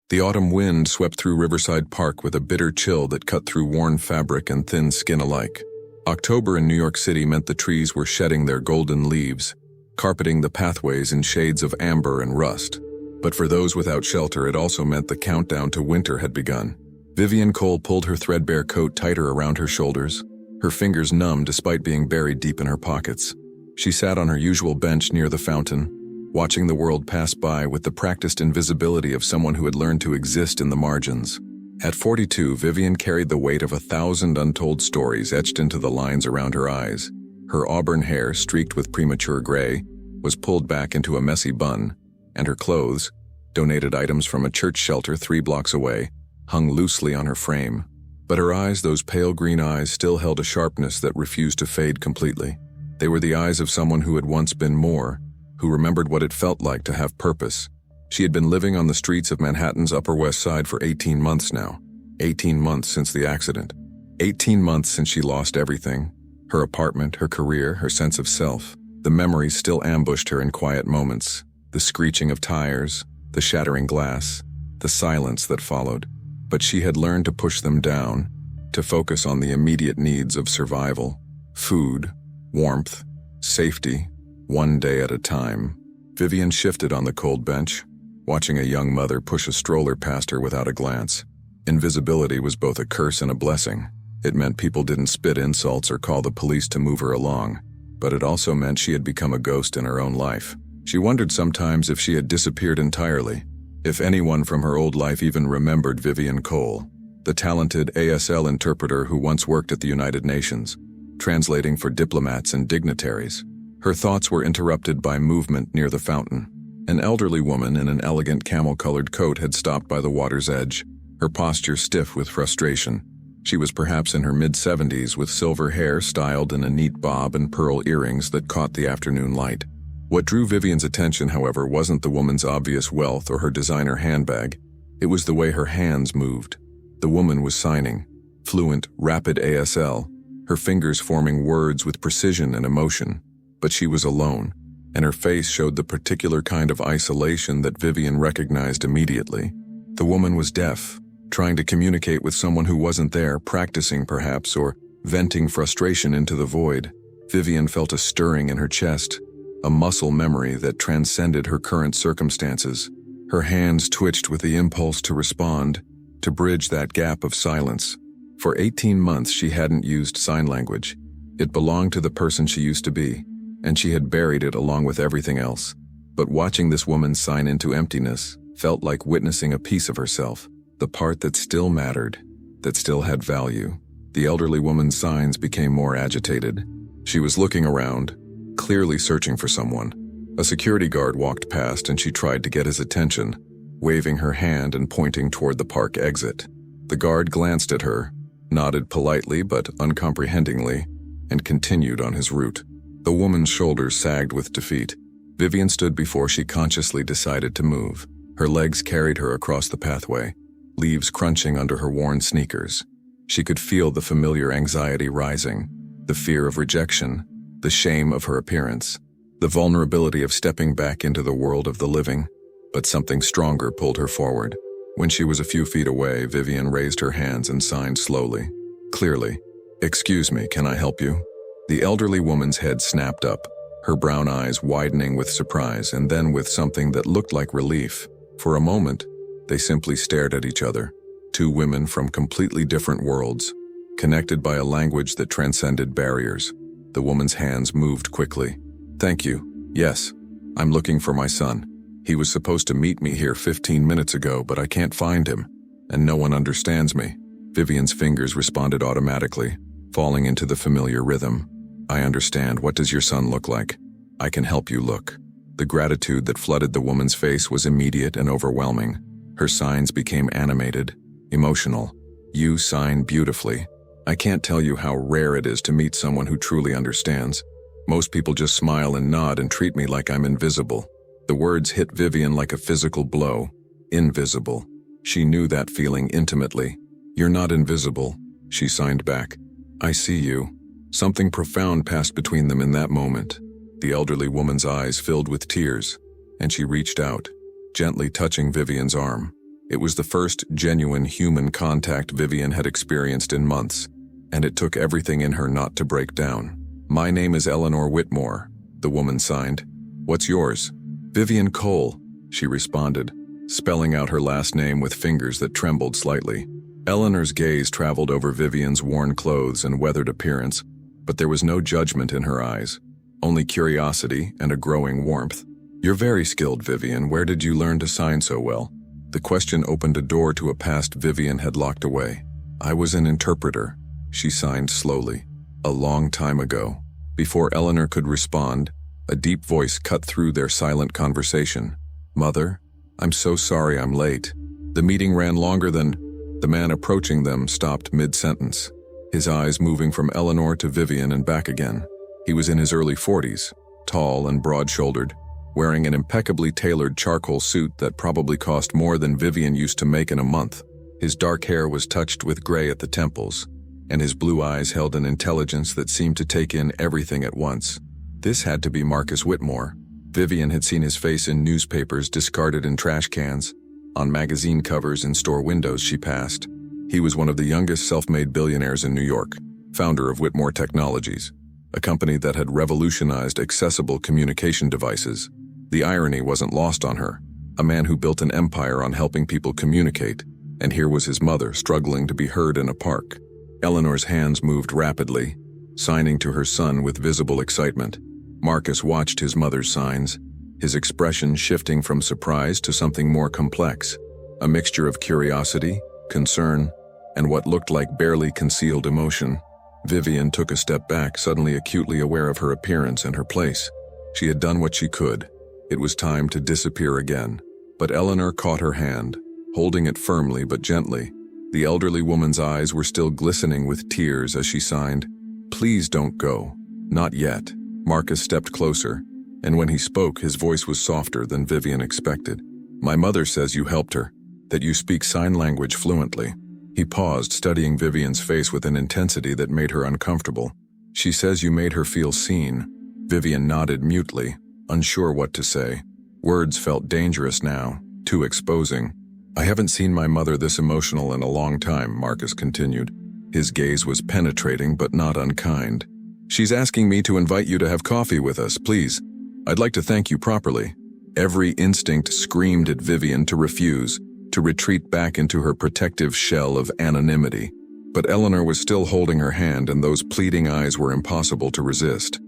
The autumn wind swept through Riverside Park with a bitter chill that cut through worn fabric and thin skin alike. October in New York City meant the trees were shedding their golden leaves, carpeting the pathways in shades of amber and rust. But for those without shelter, it also meant the countdown to winter had begun. Vivian Cole pulled her threadbare coat tighter around her shoulders, her fingers numb despite being buried deep in her pockets. She sat on her usual bench near the fountain, watching the world pass by with the practiced invisibility of someone who had learned to exist in the margins. At 42, Vivian carried the weight of 1,000 untold stories etched into the lines around her eyes. Her auburn hair, streaked with premature gray, was pulled back into a messy bun, and her clothes, donated items from a church shelter 3 blocks away, hung loosely on her frame. But her eyes, those pale green eyes, still held a sharpness that refused to fade completely. They were the eyes of someone who had once been more, who remembered what it felt like to have purpose. She had been living on the streets of Manhattan's Upper West Side for 18 months now. 18 months since the accident. 18 months since she lost everything. Her apartment, her career, her sense of self. The memories still ambushed her in quiet moments. The screeching of tires, the shattering glass, the silence that followed. But she had learned to push them down, to focus on the immediate needs of survival. Food, warmth, safety, one day at a time. Vivian shifted on the cold bench, watching a young mother push a stroller past her without a glance. Invisibility was both a curse and a blessing. It meant people didn't spit insults or call the police to move her along, but it also meant she had become a ghost in her own life. She wondered sometimes if she had disappeared entirely, if anyone from her old life even remembered Vivian Cole, the talented ASL interpreter who once worked at the United Nations, translating for diplomats and dignitaries. Her thoughts were interrupted by movement near the fountain. An elderly woman in an elegant camel-colored coat had stopped by the water's edge, her posture stiff with frustration. She was perhaps in her mid-70s with silver hair styled in a neat bob and pearl earrings that caught the afternoon light. What drew Vivian's attention, however, wasn't the woman's obvious wealth or her designer handbag. It was the way her hands moved. The woman was signing, fluent, rapid ASL, her fingers forming words with precision and emotion. But she was alone, and her face showed the particular kind of isolation that Vivian recognized immediately. The woman was deaf, trying to communicate with someone who wasn't there, practicing perhaps, or venting frustration into the void. Vivian felt a stirring in her chest, a muscle memory that transcended her current circumstances. Her hands twitched with the impulse to respond, to bridge that gap of silence. For 18 months she hadn't used sign language. It belonged to the person she used to be, and she had buried it along with everything else. But watching this woman sign into emptiness felt like witnessing a piece of herself, the part that still mattered, that still had value. The elderly woman's signs became more agitated. She was looking around, clearly searching for someone. A security guard walked past and she tried to get his attention, waving her hand and pointing toward the park exit. The guard glanced at her, nodded politely but uncomprehendingly, and continued on his route. The woman's shoulders sagged with defeat. Vivian stood before she consciously decided to move. Her legs carried her across the pathway, leaves crunching under her worn sneakers. She could feel the familiar anxiety rising, the fear of rejection, the shame of her appearance, the vulnerability of stepping back into the world of the living. But something stronger pulled her forward. When she was a few feet away, Vivian raised her hands and signed slowly, clearly. "Excuse me, can I help you?" The elderly woman's head snapped up, her brown eyes widening with surprise and then with something that looked like relief. For a moment, they simply stared at each other, two women from completely different worlds, connected by a language that transcended barriers. The woman's hands moved quickly. "Thank you. Yes, I'm looking for my son. He was supposed to meet me here 15 minutes ago, but I can't find him, and no one understands me." Vivian's fingers responded automatically, falling into the familiar rhythm. "I understand. What does your son look like? I can help you look." The gratitude that flooded the woman's face was immediate and overwhelming. Her signs became animated, emotional. "You sign beautifully. I can't tell you how rare it is to meet someone who truly understands. Most people just smile and nod and treat me like I'm invisible." The words hit Vivian like a physical blow. Invisible. She knew that feeling intimately. "You're not invisible," she signed back. "I see you." Something profound passed between them in that moment. The elderly woman's eyes filled with tears, and she reached out, gently touching Vivian's arm. It was the first genuine human contact Vivian had experienced in months, and it took everything in her not to break down. "My name is Eleanor Whitmore," the woman signed. "What's yours?" "Vivian Cole," she responded, spelling out her last name with fingers that trembled slightly. Eleanor's gaze traveled over Vivian's worn clothes and weathered appearance, but there was no judgment in her eyes, only curiosity and a growing warmth. "You're very skilled, Vivian. Where did you learn to sign so well?" The question opened a door to a past Vivian had locked away. "I was an interpreter," she signed slowly. "A long time ago." Before Eleanor could respond, a deep voice cut through their silent conversation. "Mother, I'm so sorry I'm late. The meeting ran longer than—" The man approaching them stopped mid-sentence, his eyes moving from Eleanor to Vivian and back again. He was in his early 40s, tall and broad-shouldered, wearing an impeccably tailored charcoal suit that probably cost more than Vivian used to make in a month. His dark hair was touched with gray at the temples, and his blue eyes held an intelligence that seemed to take in everything at once. This had to be Marcus Whitmore. Vivian had seen his face in newspapers discarded in trash cans, on magazine covers and store windows she passed. He was one of the youngest self-made billionaires in New York, founder of Whitmore Technologies, a company that had revolutionized accessible communication devices. The irony wasn't lost on her. A man who built an empire on helping people communicate, and here was his mother struggling to be heard in a park. Eleanor's hands moved rapidly, signing to her son with visible excitement. Marcus watched his mother's signs, his expression shifting from surprise to something more complex, a mixture of curiosity, concern, and what looked like barely concealed emotion. Vivian took a step back, suddenly acutely aware of her appearance and her place. She had done what she could. It was time to disappear again. But Eleanor caught her hand, holding it firmly but gently. The elderly woman's eyes were still glistening with tears as she signed, "Please don't go. Not yet." Marcus stepped closer, and when he spoke, his voice was softer than Vivian expected. "My mother says you helped her, that you speak sign language fluently." He paused, studying Vivian's face with an intensity that made her uncomfortable. "She says you made her feel seen." Vivian nodded mutely, unsure what to say. Words felt dangerous now, too exposing. "I haven't seen my mother this emotional in a long time," Marcus continued. His gaze was penetrating but not unkind. "She's asking me to invite you to have coffee with us, please. I'd like to thank you properly." Every instinct screamed at Vivian to refuse, to retreat back into her protective shell of anonymity. But Eleanor was still holding her hand, and those pleading eyes were impossible to resist.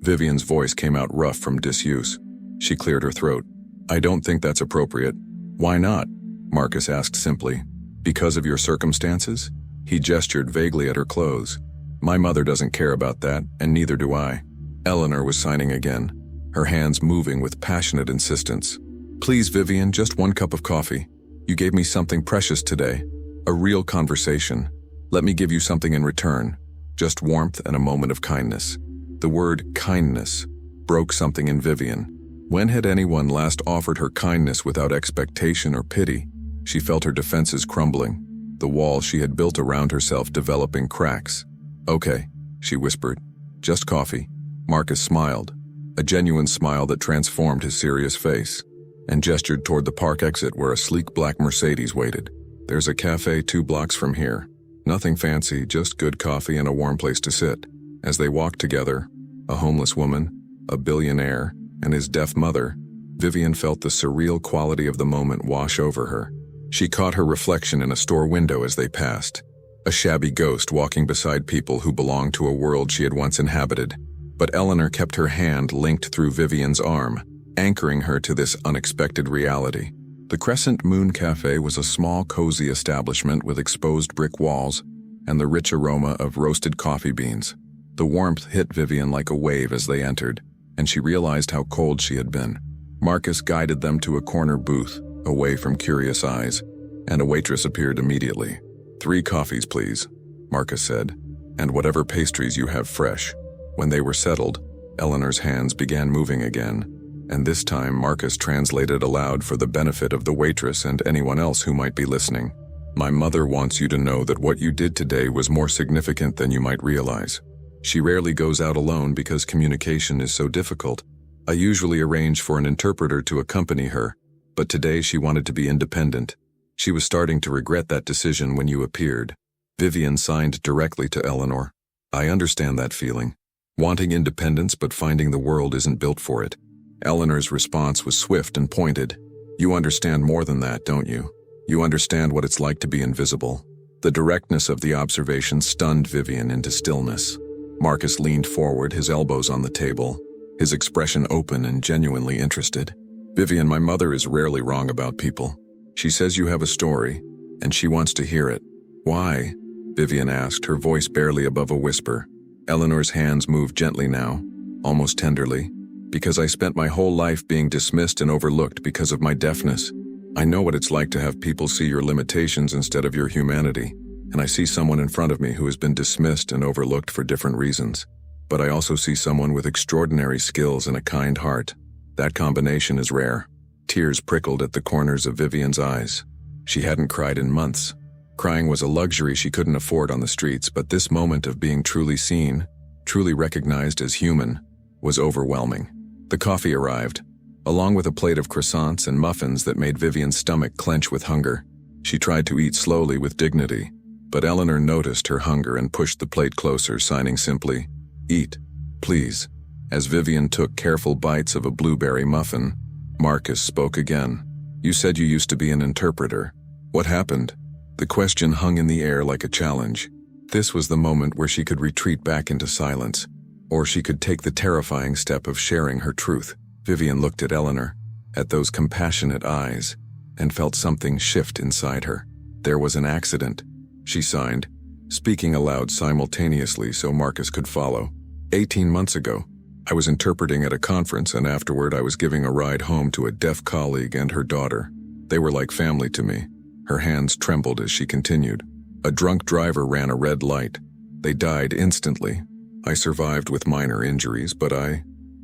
Vivian's voice came out rough from disuse. She cleared her throat. "I don't think that's appropriate." "Why not?" Marcus asked simply. "Because of your circumstances?" He gestured vaguely at her clothes. "My mother doesn't care about that, and neither do I." Eleanor was signing again, her hands moving with passionate insistence. "Please, Vivian, just one cup of coffee. You gave me something precious today. A real conversation. Let me give you something in return. Just warmth and a moment of kindness." The word kindness broke something in Vivian. When had anyone last offered her kindness without expectation or pity? She felt her defenses crumbling, the wall she had built around herself developing cracks. "Okay," she whispered. "Just coffee." Marcus smiled, a genuine smile that transformed his serious face, and gestured toward the park exit where a sleek black Mercedes waited. "There's a cafe 2 blocks from here. Nothing fancy, just good coffee and a warm place to sit." As they walked together, a homeless woman, a billionaire, and his deaf mother, Vivian felt the surreal quality of the moment wash over her. She caught her reflection in a store window as they passed, a shabby ghost walking beside people who belonged to a world she had once inhabited. But Eleanor kept her hand linked through Vivian's arm, anchoring her to this unexpected reality. The Crescent Moon Cafe was a small, cozy establishment with exposed brick walls and the rich aroma of roasted coffee beans. The warmth hit Vivian like a wave as they entered, and she realized how cold she had been. Marcus guided them to a corner booth, away from curious eyes, and a waitress appeared immediately. 3 coffees, please," Marcus said, "and whatever pastries you have fresh." When they were settled, Eleanor's hands began moving again, and this time Marcus translated aloud for the benefit of the waitress and anyone else who might be listening. "My mother wants you to know that what you did today was more significant than you might realize. She rarely goes out alone because communication is so difficult. I usually arrange for an interpreter to accompany her, But today she wanted to be independent. She was starting to regret that decision when you appeared. Vivian signed directly to Eleanor. I understand that feeling. Wanting independence but finding the world isn't built for it. Eleanor's response was swift and pointed. You understand more than that, don't you? You understand what it's like to be invisible. The directness of the observation stunned Vivian into stillness. Marcus leaned forward, his elbows on the table, his expression open and genuinely interested. Vivian, my mother is rarely wrong about people. She says you have a story, and she wants to hear it. Why? Vivian asked, her voice barely above a whisper. Eleanor's hands moved gently now, almost tenderly. Because I spent my whole life being dismissed and overlooked because of my deafness. I know what it's like to have people see your limitations instead of your humanity, and I see someone in front of me who has been dismissed and overlooked for different reasons. But I also see someone with extraordinary skills and a kind heart. That combination is rare. Tears prickled at the corners of Vivian's eyes. She hadn't cried in months. Crying was a luxury she couldn't afford on the streets, but this moment of being truly seen, truly recognized as human, was overwhelming. The coffee arrived, along with a plate of croissants and muffins that made Vivian's stomach clench with hunger. She tried to eat slowly with dignity, but Eleanor noticed her hunger and pushed the plate closer, signing simply, "Eat, please." As Vivian took careful bites of a blueberry muffin, Marcus spoke again. You said you used to be an interpreter. What happened? The question hung in the air like a challenge. This was the moment where she could retreat back into silence, or she could take the terrifying step of sharing her truth. Vivian looked at Eleanor, at those compassionate eyes, and felt something shift inside her. There was an accident, she signed, speaking aloud simultaneously so Marcus could follow. 18 months ago, I was interpreting at a conference, and afterward I was giving a ride home to a deaf colleague and her daughter. They were like family to me. Her hands trembled as she continued. A drunk driver ran a red light. They died instantly. I survived with minor injuries, but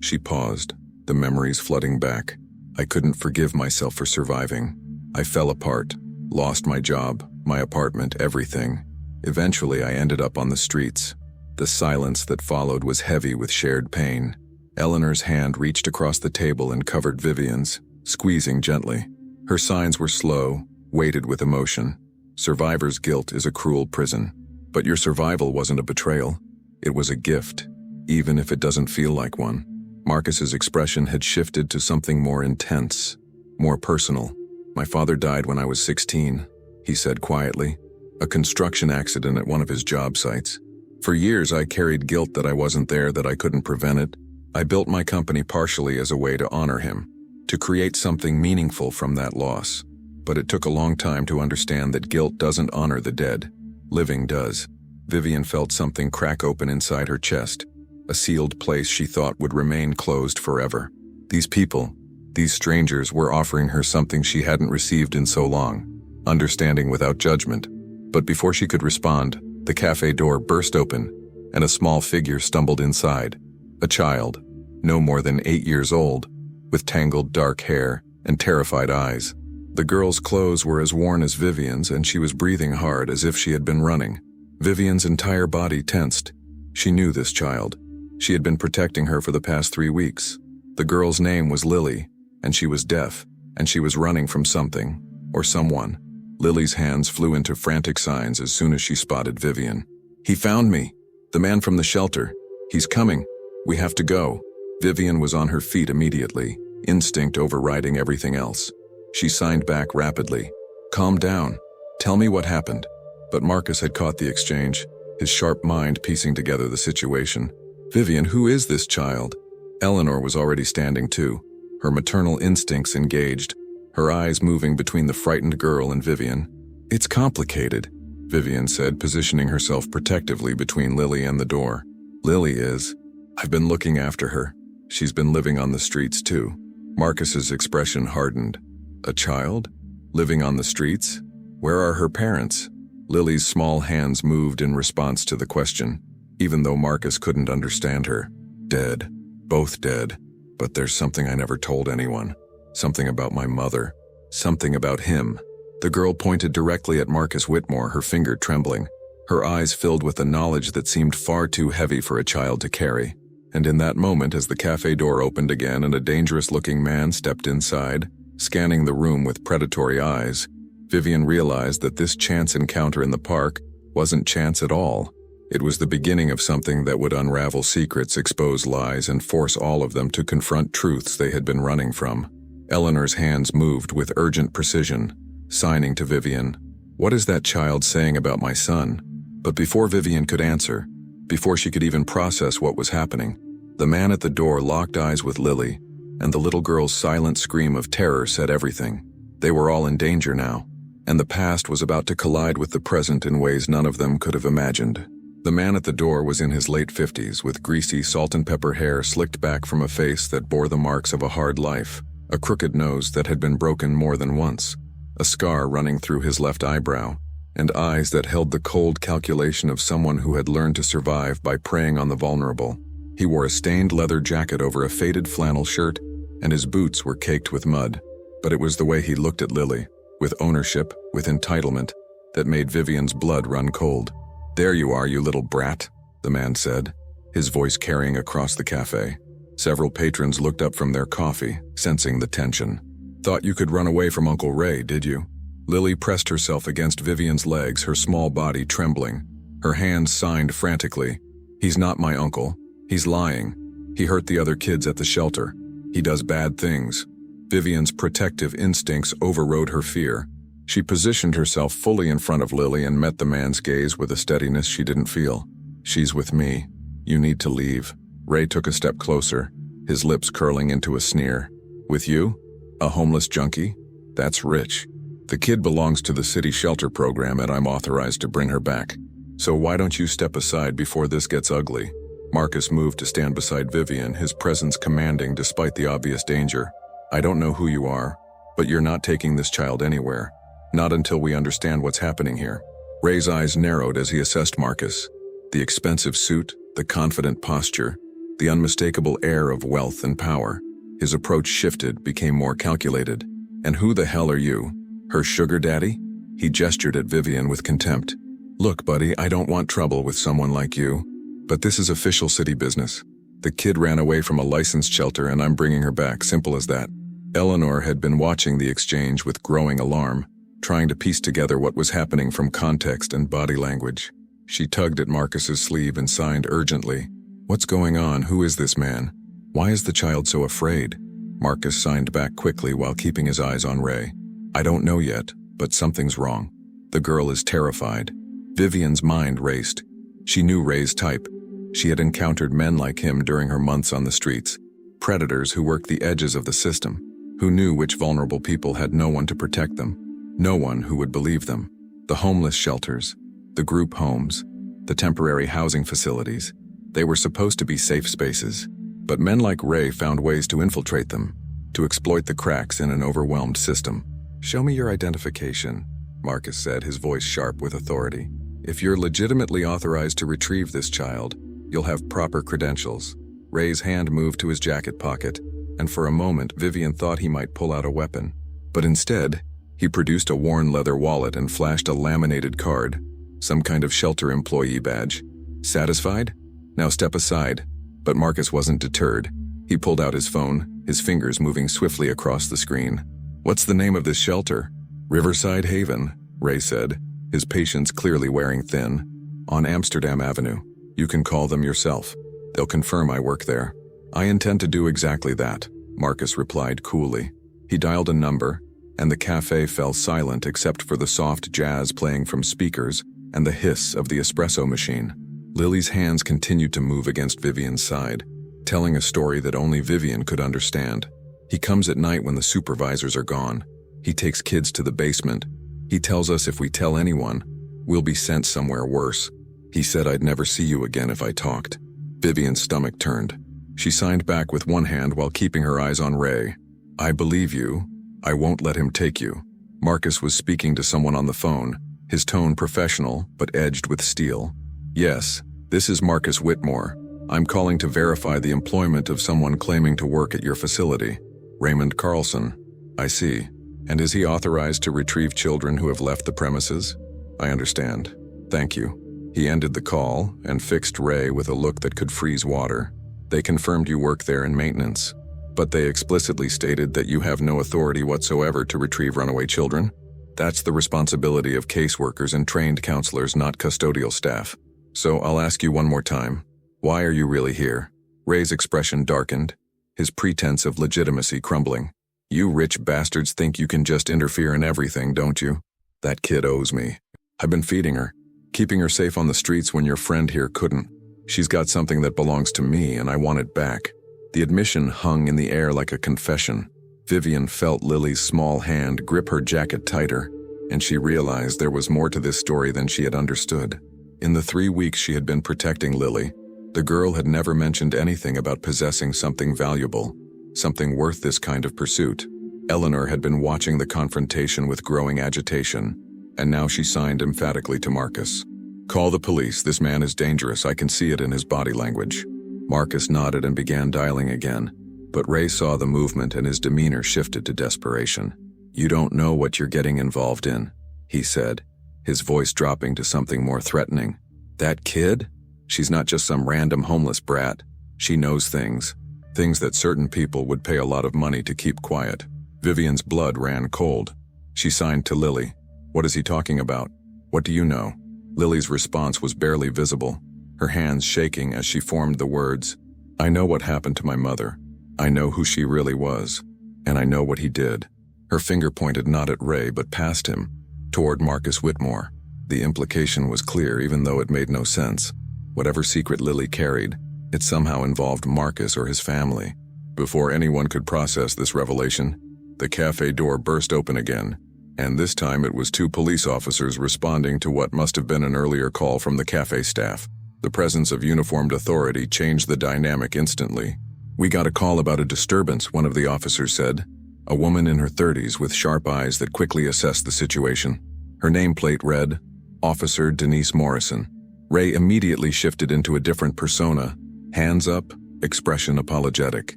She paused, the memories flooding back. I couldn't forgive myself for surviving. I fell apart, lost my job, my apartment, everything. Eventually I ended up on the streets. The silence that followed was heavy with shared pain. Eleanor's hand reached across the table and covered Vivian's, squeezing gently. Her signs were slow, weighted with emotion. Survivor's guilt is a cruel prison. But your survival wasn't a betrayal. It was a gift, even if it doesn't feel like one. Marcus's expression had shifted to something more intense, more personal. My father died when I was 16, he said quietly. A construction accident at one of his job sites. For years I carried guilt that I wasn't there, that I couldn't prevent it. I built my company partially as a way to honor him, to create something meaningful from that loss. But it took a long time to understand that guilt doesn't honor the dead. Living does. Vivian felt something crack open inside her chest, a sealed place she thought would remain closed forever. These people, these strangers, were offering her something she hadn't received in so long, understanding without judgment. But before she could respond, the cafe door burst open, and a small figure stumbled inside. A child, no more than 8 years old, with tangled dark hair and terrified eyes. The girl's clothes were as worn as Vivian's, and she was breathing hard as if she had been running. Vivian's entire body tensed. She knew this child. She had been protecting her for the past 3 weeks. The girl's name was Lily, and she was deaf, and she was running from something, or someone. Lily's hands flew into frantic signs as soon as she spotted Vivian. He found me. The man from the shelter. He's coming. We have to go. Vivian was on her feet immediately, instinct overriding everything else. She signed back rapidly. Calm down. Tell me what happened. But Marcus had caught the exchange, his sharp mind piecing together the situation. Vivian, who is this child? Eleanor was already standing too, her maternal instincts engaged, her eyes moving between the frightened girl and Vivian. It's complicated, Vivian said, positioning herself protectively between Lily and the door. Lily is. I've been looking after her. She's been living on the streets too. Marcus's expression hardened. A child? Living on the streets? Where are her parents? Lily's small hands moved in response to the question, even though Marcus couldn't understand her. Dead. Both dead. But there's something I never told anyone. Something about my mother. Something about him. The girl pointed directly at Marcus Whitmore, her finger trembling. Her eyes filled with a knowledge that seemed far too heavy for a child to carry. And in that moment, as the cafe door opened again and a dangerous-looking man stepped inside, Scanning the room with predatory eyes, Vivian realized that this chance encounter in the park wasn't chance at all. It was the beginning of something that would unravel secrets, expose lies, and force all of them to confront truths they had been running from. Eleanor's hands moved with urgent precision, signing to Vivian, "What is that child saying about my son?" But before Vivian could answer, before she could even process what was happening, the man at the door locked eyes with Lily, and the little girl's silent scream of terror said everything. They were all in danger now, and the past was about to collide with the present in ways none of them could have imagined. The man at the door was in his late 50s, with greasy salt and pepper hair slicked back from a face that bore the marks of a hard life, a crooked nose that had been broken more than once, a scar running through his left eyebrow, and eyes that held the cold calculation of someone who had learned to survive by preying on the vulnerable. He wore a stained leather jacket over a faded flannel shirt, and his boots were caked with mud. But it was the way he looked at Lily, with ownership, with entitlement, that made Vivian's blood run cold. "There you are, you little brat," the man said, his voice carrying across the cafe. Several patrons looked up from their coffee, sensing the tension. "Thought you could run away from Uncle Ray, did you?" Lily pressed herself against Vivian's legs, her small body trembling. Her hands signed frantically. "He's not my uncle. He's lying. He hurt the other kids at the shelter. He does bad things." Vivian's protective instincts overrode her fear. She positioned herself fully in front of Lily and met the man's gaze with a steadiness she didn't feel. "She's with me. You need to leave." Ray took a step closer, his lips curling into a sneer. "With you? A homeless junkie? That's rich. The kid belongs to the city shelter program and I'm authorized to bring her back. So why don't you step aside before this gets ugly?" Marcus moved to stand beside Vivian, his presence commanding despite the obvious danger. "I don't know who you are, but you're not taking this child anywhere. Not until we understand what's happening here." Ray's eyes narrowed as he assessed Marcus. The expensive suit, the confident posture, the unmistakable air of wealth and power. His approach shifted, became more calculated. "And who the hell are you? Her sugar daddy?" He gestured at Vivian with contempt. "Look, buddy, I don't want trouble with someone like you, but this is official city business. The kid ran away from a licensed shelter and I'm bringing her back, simple as that." Eleanor had been watching the exchange with growing alarm, trying to piece together what was happening from context and body language. She tugged at Marcus's sleeve and signed urgently. "What's going on? Who is this man? Why is the child so afraid?" Marcus signed back quickly while keeping his eyes on Ray. "I don't know yet, but something's wrong. The girl is terrified." Vivian's mind raced. She knew Ray's type. She had encountered men like him during her months on the streets, predators who worked the edges of the system, who knew which vulnerable people had no one to protect them, no one who would believe them. The homeless shelters, the group homes, the temporary housing facilities, they were supposed to be safe spaces, but men like Ray found ways to infiltrate them, to exploit the cracks in an overwhelmed system. "Show me your identification," Marcus said, his voice sharp with authority. "If you're legitimately authorized to retrieve this child, you'll have proper credentials." Ray's hand moved to his jacket pocket, and for a moment Vivian thought he might pull out a weapon. But instead, he produced a worn leather wallet and flashed a laminated card, some kind of shelter employee badge. "Satisfied? Now step aside." But Marcus wasn't deterred. He pulled out his phone, his fingers moving swiftly across the screen. "What's the name of this shelter?" "Riverside Haven," Ray said, his patience clearly wearing thin. "On Amsterdam Avenue. You can call them yourself. They'll confirm I work there." "I intend to do exactly that," Marcus replied coolly. He dialed a number, and the cafe fell silent except for the soft jazz playing from speakers and the hiss of the espresso machine. Lily's hands continued to move against Vivian's side, telling a story that only Vivian could understand. "He comes at night when the supervisors are gone. He takes kids to the basement. He tells us if we tell anyone, we'll be sent somewhere worse. He said I'd never see you again if I talked." Vivian's stomach turned. She signed back with one hand while keeping her eyes on Ray. "I believe you. I won't let him take you." Marcus was speaking to someone on the phone, his tone professional but edged with steel. "Yes, this is Marcus Whitmore. I'm calling to verify the employment of someone claiming to work at your facility." "Raymond Carlson." "I see. And is he authorized to retrieve children who have left the premises?" "I understand. Thank you." He ended the call and fixed Ray with a look that could freeze water. "They confirmed you work there in maintenance. But they explicitly stated that you have no authority whatsoever to retrieve runaway children. That's the responsibility of caseworkers and trained counselors, not custodial staff. So I'll ask you one more time. Why are you really here? Ray's expression darkened, his pretense of legitimacy crumbling. You rich bastards think you can just interfere in everything, don't you? That kid owes me. I've been feeding her, keeping her safe on the streets when your friend here couldn't. She's got something that belongs to me and I want it back. The admission hung in the air like a confession. Vivian felt Lily's small hand grip her jacket tighter, and she realized there was more to this story than she had understood. In the 3 weeks she had been protecting Lily, the girl had never mentioned anything about possessing something valuable, something worth this kind of pursuit. Eleanor had been watching the confrontation with growing agitation, and now she signed emphatically to Marcus. Call the police, this man is dangerous, I can see it in his body language. Marcus nodded and began dialing again, but Ray saw the movement and his demeanor shifted to desperation. You don't know what you're getting involved in, he said, his voice dropping to something more threatening. That kid? She's not just some random homeless brat. She knows things that certain people would pay a lot of money to keep quiet. Vivian's blood ran cold. She signed to Lily. What is he talking about? What do you know? Lily's response was barely visible, her hands shaking as she formed the words. I know what happened to my mother. I know who she really was. And I know what he did. Her finger pointed not at Ray but past him, toward Marcus Whitmore. The implication was clear even though it made no sense. Whatever secret Lily carried, it somehow involved Marcus or his family. Before anyone could process this revelation, the cafe door burst open again, and this time it was 2 police officers responding to what must have been an earlier call from the cafe staff. The presence of uniformed authority changed the dynamic instantly. We got a call about a disturbance, one of the officers said. A woman in her 30s with sharp eyes that quickly assessed the situation. Her nameplate read, Officer Denise Morrison. Ray immediately shifted into a different persona. Hands up, expression apologetic.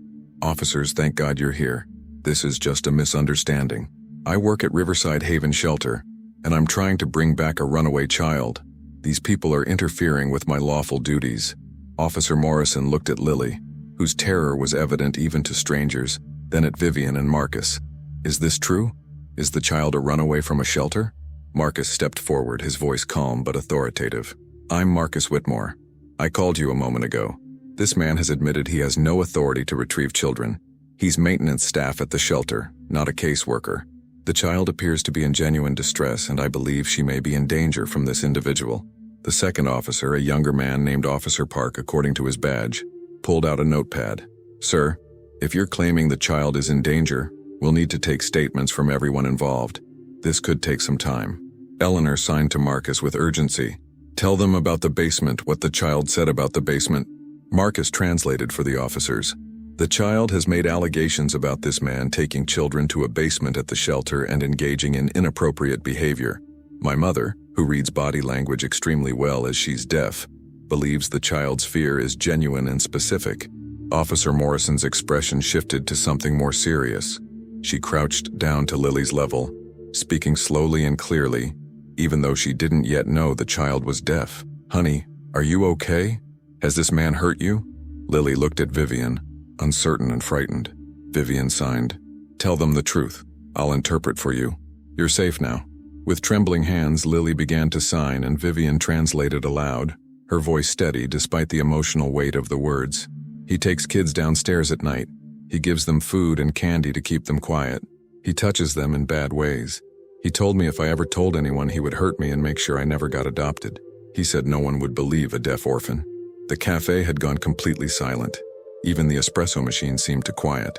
Officers, thank God you're here. This is just a misunderstanding. I work at Riverside Haven Shelter, and I'm trying to bring back a runaway child. These people are interfering with my lawful duties. Officer Morrison looked at Lily, whose terror was evident even to strangers, then at Vivian and Marcus. Is this true? Is the child a runaway from a shelter? Marcus stepped forward, his voice calm but authoritative. I'm Marcus Whitmore. I called you a moment ago. This man has admitted he has no authority to retrieve children. He's maintenance staff at the shelter, not a caseworker. The child appears to be in genuine distress, and I believe she may be in danger from this individual. The second officer, a younger man named Officer Park according to his badge, pulled out a notepad. Sir, if you're claiming the child is in danger, we'll need to take statements from everyone involved. This could take some time. Eleanor signed to Marcus with urgency. Tell them about the basement, what the child said about the basement. Marcus translated for the officers. The child has made allegations about this man taking children to a basement at the shelter and engaging in inappropriate behavior. My mother, who reads body language extremely well as she's deaf, believes the child's fear is genuine and specific. Officer Morrison's expression shifted to something more serious. She crouched down to Lily's level, speaking slowly and clearly, even though she didn't yet know the child was deaf. Honey, are you okay? Has this man hurt you? Lily looked at Vivian, uncertain and frightened. Vivian signed. Tell them the truth. I'll interpret for you. You're safe now. With trembling hands, Lily began to sign and Vivian translated aloud, her voice steady despite the emotional weight of the words. He takes kids downstairs at night. He gives them food and candy to keep them quiet. He touches them in bad ways. He told me if I ever told anyone he would hurt me and make sure I never got adopted. He said no one would believe a deaf orphan. The cafe had gone completely silent. Even the espresso machine seemed to quiet.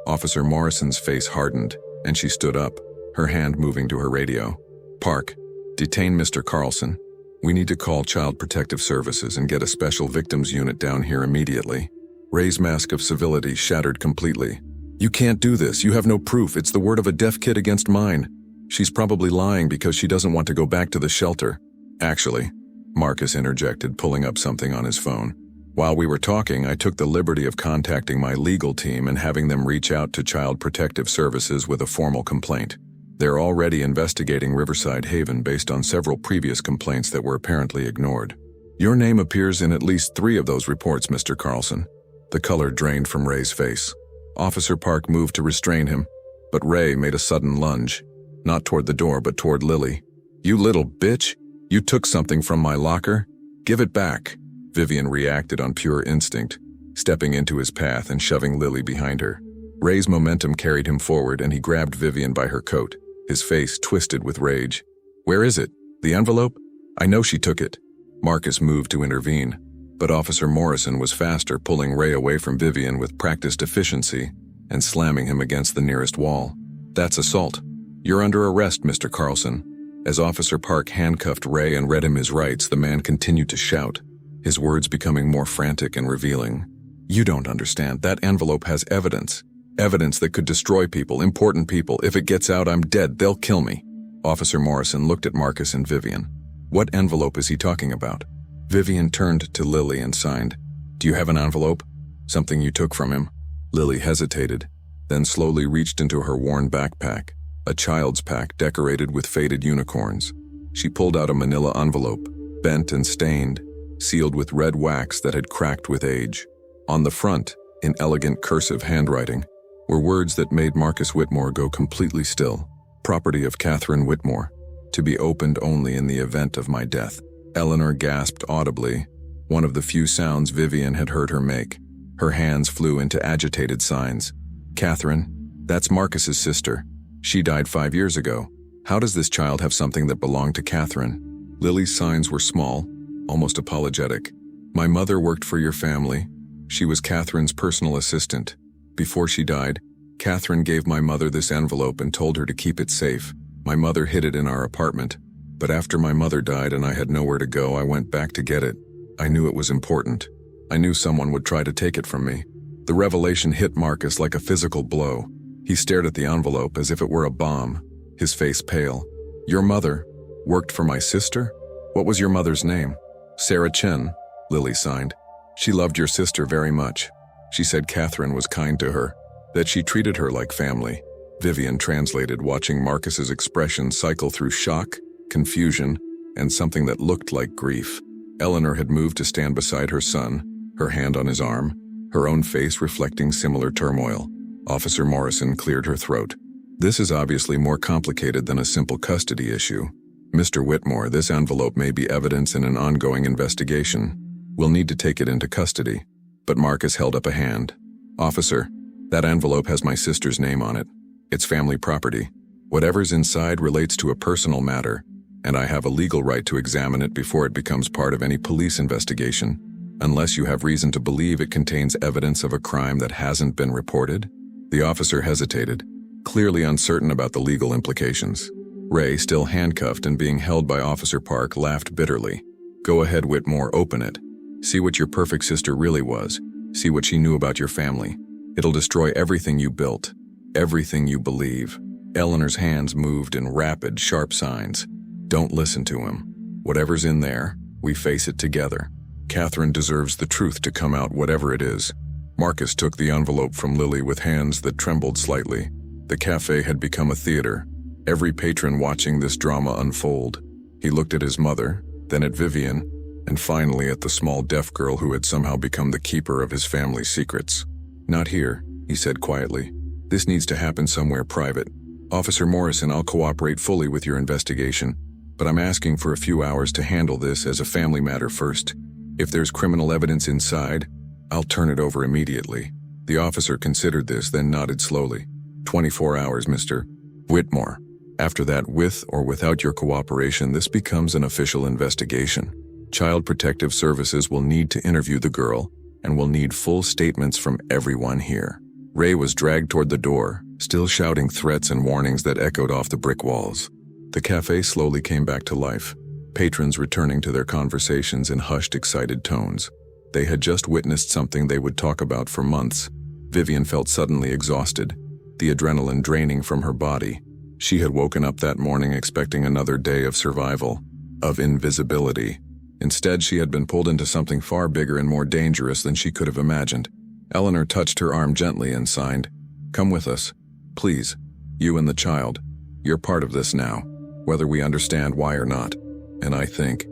Officer Morrison's face hardened, and she stood up, her hand moving to her radio. Park, detain Mr. Carlson. We need to call Child Protective Services and get a special victims unit down here immediately. Ray's mask of civility shattered completely. You can't do this. You have no proof. It's the word of a deaf kid against mine. She's probably lying because she doesn't want to go back to the shelter. Actually, Marcus interjected, pulling up something on his phone. While we were talking, I took the liberty of contacting my legal team and having them reach out to Child Protective Services with a formal complaint. They're already investigating Riverside Haven based on several previous complaints that were apparently ignored. Your name appears in at least 3 of those reports, Mr. Carlson. The color drained from Ray's face. Officer Park moved to restrain him, but Ray made a sudden lunge, not toward the door but toward Lily. "You little bitch! You took something from my locker? Give it back!" Vivian reacted on pure instinct, stepping into his path and shoving Lily behind her. Ray's momentum carried him forward and he grabbed Vivian by her coat, his face twisted with rage. "Where is it? The envelope? I know she took it." Marcus moved to intervene, but Officer Morrison was faster, pulling Ray away from Vivian with practiced efficiency and slamming him against the nearest wall. "That's assault. You're under arrest, Mr. Carlson." As Officer Park handcuffed Ray and read him his rights, the man continued to shout, his words becoming more frantic and revealing. "You don't understand. That envelope has evidence. Evidence that could destroy people, important people. If it gets out, I'm dead. They'll kill me." Officer Morrison looked at Marcus and Vivian. "What envelope is he talking about?" Vivian turned to Lily and signed. "Do you have an envelope? Something you took from him?" Lily hesitated, then slowly reached into her worn backpack, a child's pack decorated with faded unicorns. She pulled out a manila envelope, bent and stained, sealed with red wax that had cracked with age. On the front, in elegant cursive handwriting, were words that made Marcus Whitmore go completely still. "Property of Catherine Whitmore, to be opened only in the event of my death." Eleanor gasped audibly, one of the few sounds Vivian had heard her make. Her hands flew into agitated signs. "Catherine, that's Marcus's sister. She died 5 years ago. How does this child have something that belonged to Catherine?" Lily's signs were small, almost apologetic. "My mother worked for your family. She was Catherine's personal assistant. Before she died, Catherine gave my mother this envelope and told her to keep it safe. My mother hid it in our apartment. But after my mother died and I had nowhere to go, I went back to get it. I knew it was important. I knew someone would try to take it from me." The revelation hit Marcus like a physical blow. He stared at the envelope as if it were a bomb, his face pale. "Your mother worked for my sister? What was your mother's name?" "Sarah Chen," Lily signed. "She loved your sister very much. She said Catherine was kind to her, that she treated her like family." Vivian translated, watching Marcus's expression cycle through shock, confusion, and something that looked like grief. Eleanor had moved to stand beside her son, her hand on his arm, her own face reflecting similar turmoil. Officer Morrison cleared her throat. "This is obviously more complicated than a simple custody issue. Mr. Whitmore, this envelope may be evidence in an ongoing investigation. We'll need to take it into custody." But Marcus held up a hand. "Officer, that envelope has my sister's name on it. It's family property. Whatever's inside relates to a personal matter, and I have a legal right to examine it before it becomes part of any police investigation, unless you have reason to believe it contains evidence of a crime that hasn't been reported." The officer hesitated, clearly uncertain about the legal implications. Ray, still handcuffed and being held by Officer Park, laughed bitterly. "Go ahead, Whitmore, open it. See what your perfect sister really was. See what she knew about your family. It'll destroy everything you built, everything you believe." Eleanor's hands moved in rapid, sharp signs. "Don't listen to him. Whatever's in there, we face it together. Catherine deserves the truth to come out, whatever it is." Marcus took the envelope from Lily with hands that trembled slightly. The cafe had become a theater, every patron watching this drama unfold. He looked at his mother, then at Vivian, and finally at the small deaf girl who had somehow become the keeper of his family's secrets. "Not here," he said quietly. "This needs to happen somewhere private. Officer Morrison, I'll cooperate fully with your investigation, but I'm asking for a few hours to handle this as a family matter first. If there's criminal evidence inside, I'll turn it over immediately." The officer considered this, then nodded slowly. 24 hours, Mr. Whitmore. After that, with or without your cooperation, this becomes an official investigation. Child Protective Services will need to interview the girl and will need full statements from everyone here." Ray was dragged toward the door, still shouting threats and warnings that echoed off the brick walls. The cafe slowly came back to life, patrons returning to their conversations in hushed, excited tones. They had just witnessed something they would talk about for months. Vivian felt suddenly exhausted, the adrenaline draining from her body. She had woken up that morning expecting another day of survival, of invisibility. Instead, she had been pulled into something far bigger and more dangerous than she could have imagined. Eleanor touched her arm gently and signed, "Come with us. Please, you and the child. You're part of this now, whether we understand why or not. And I think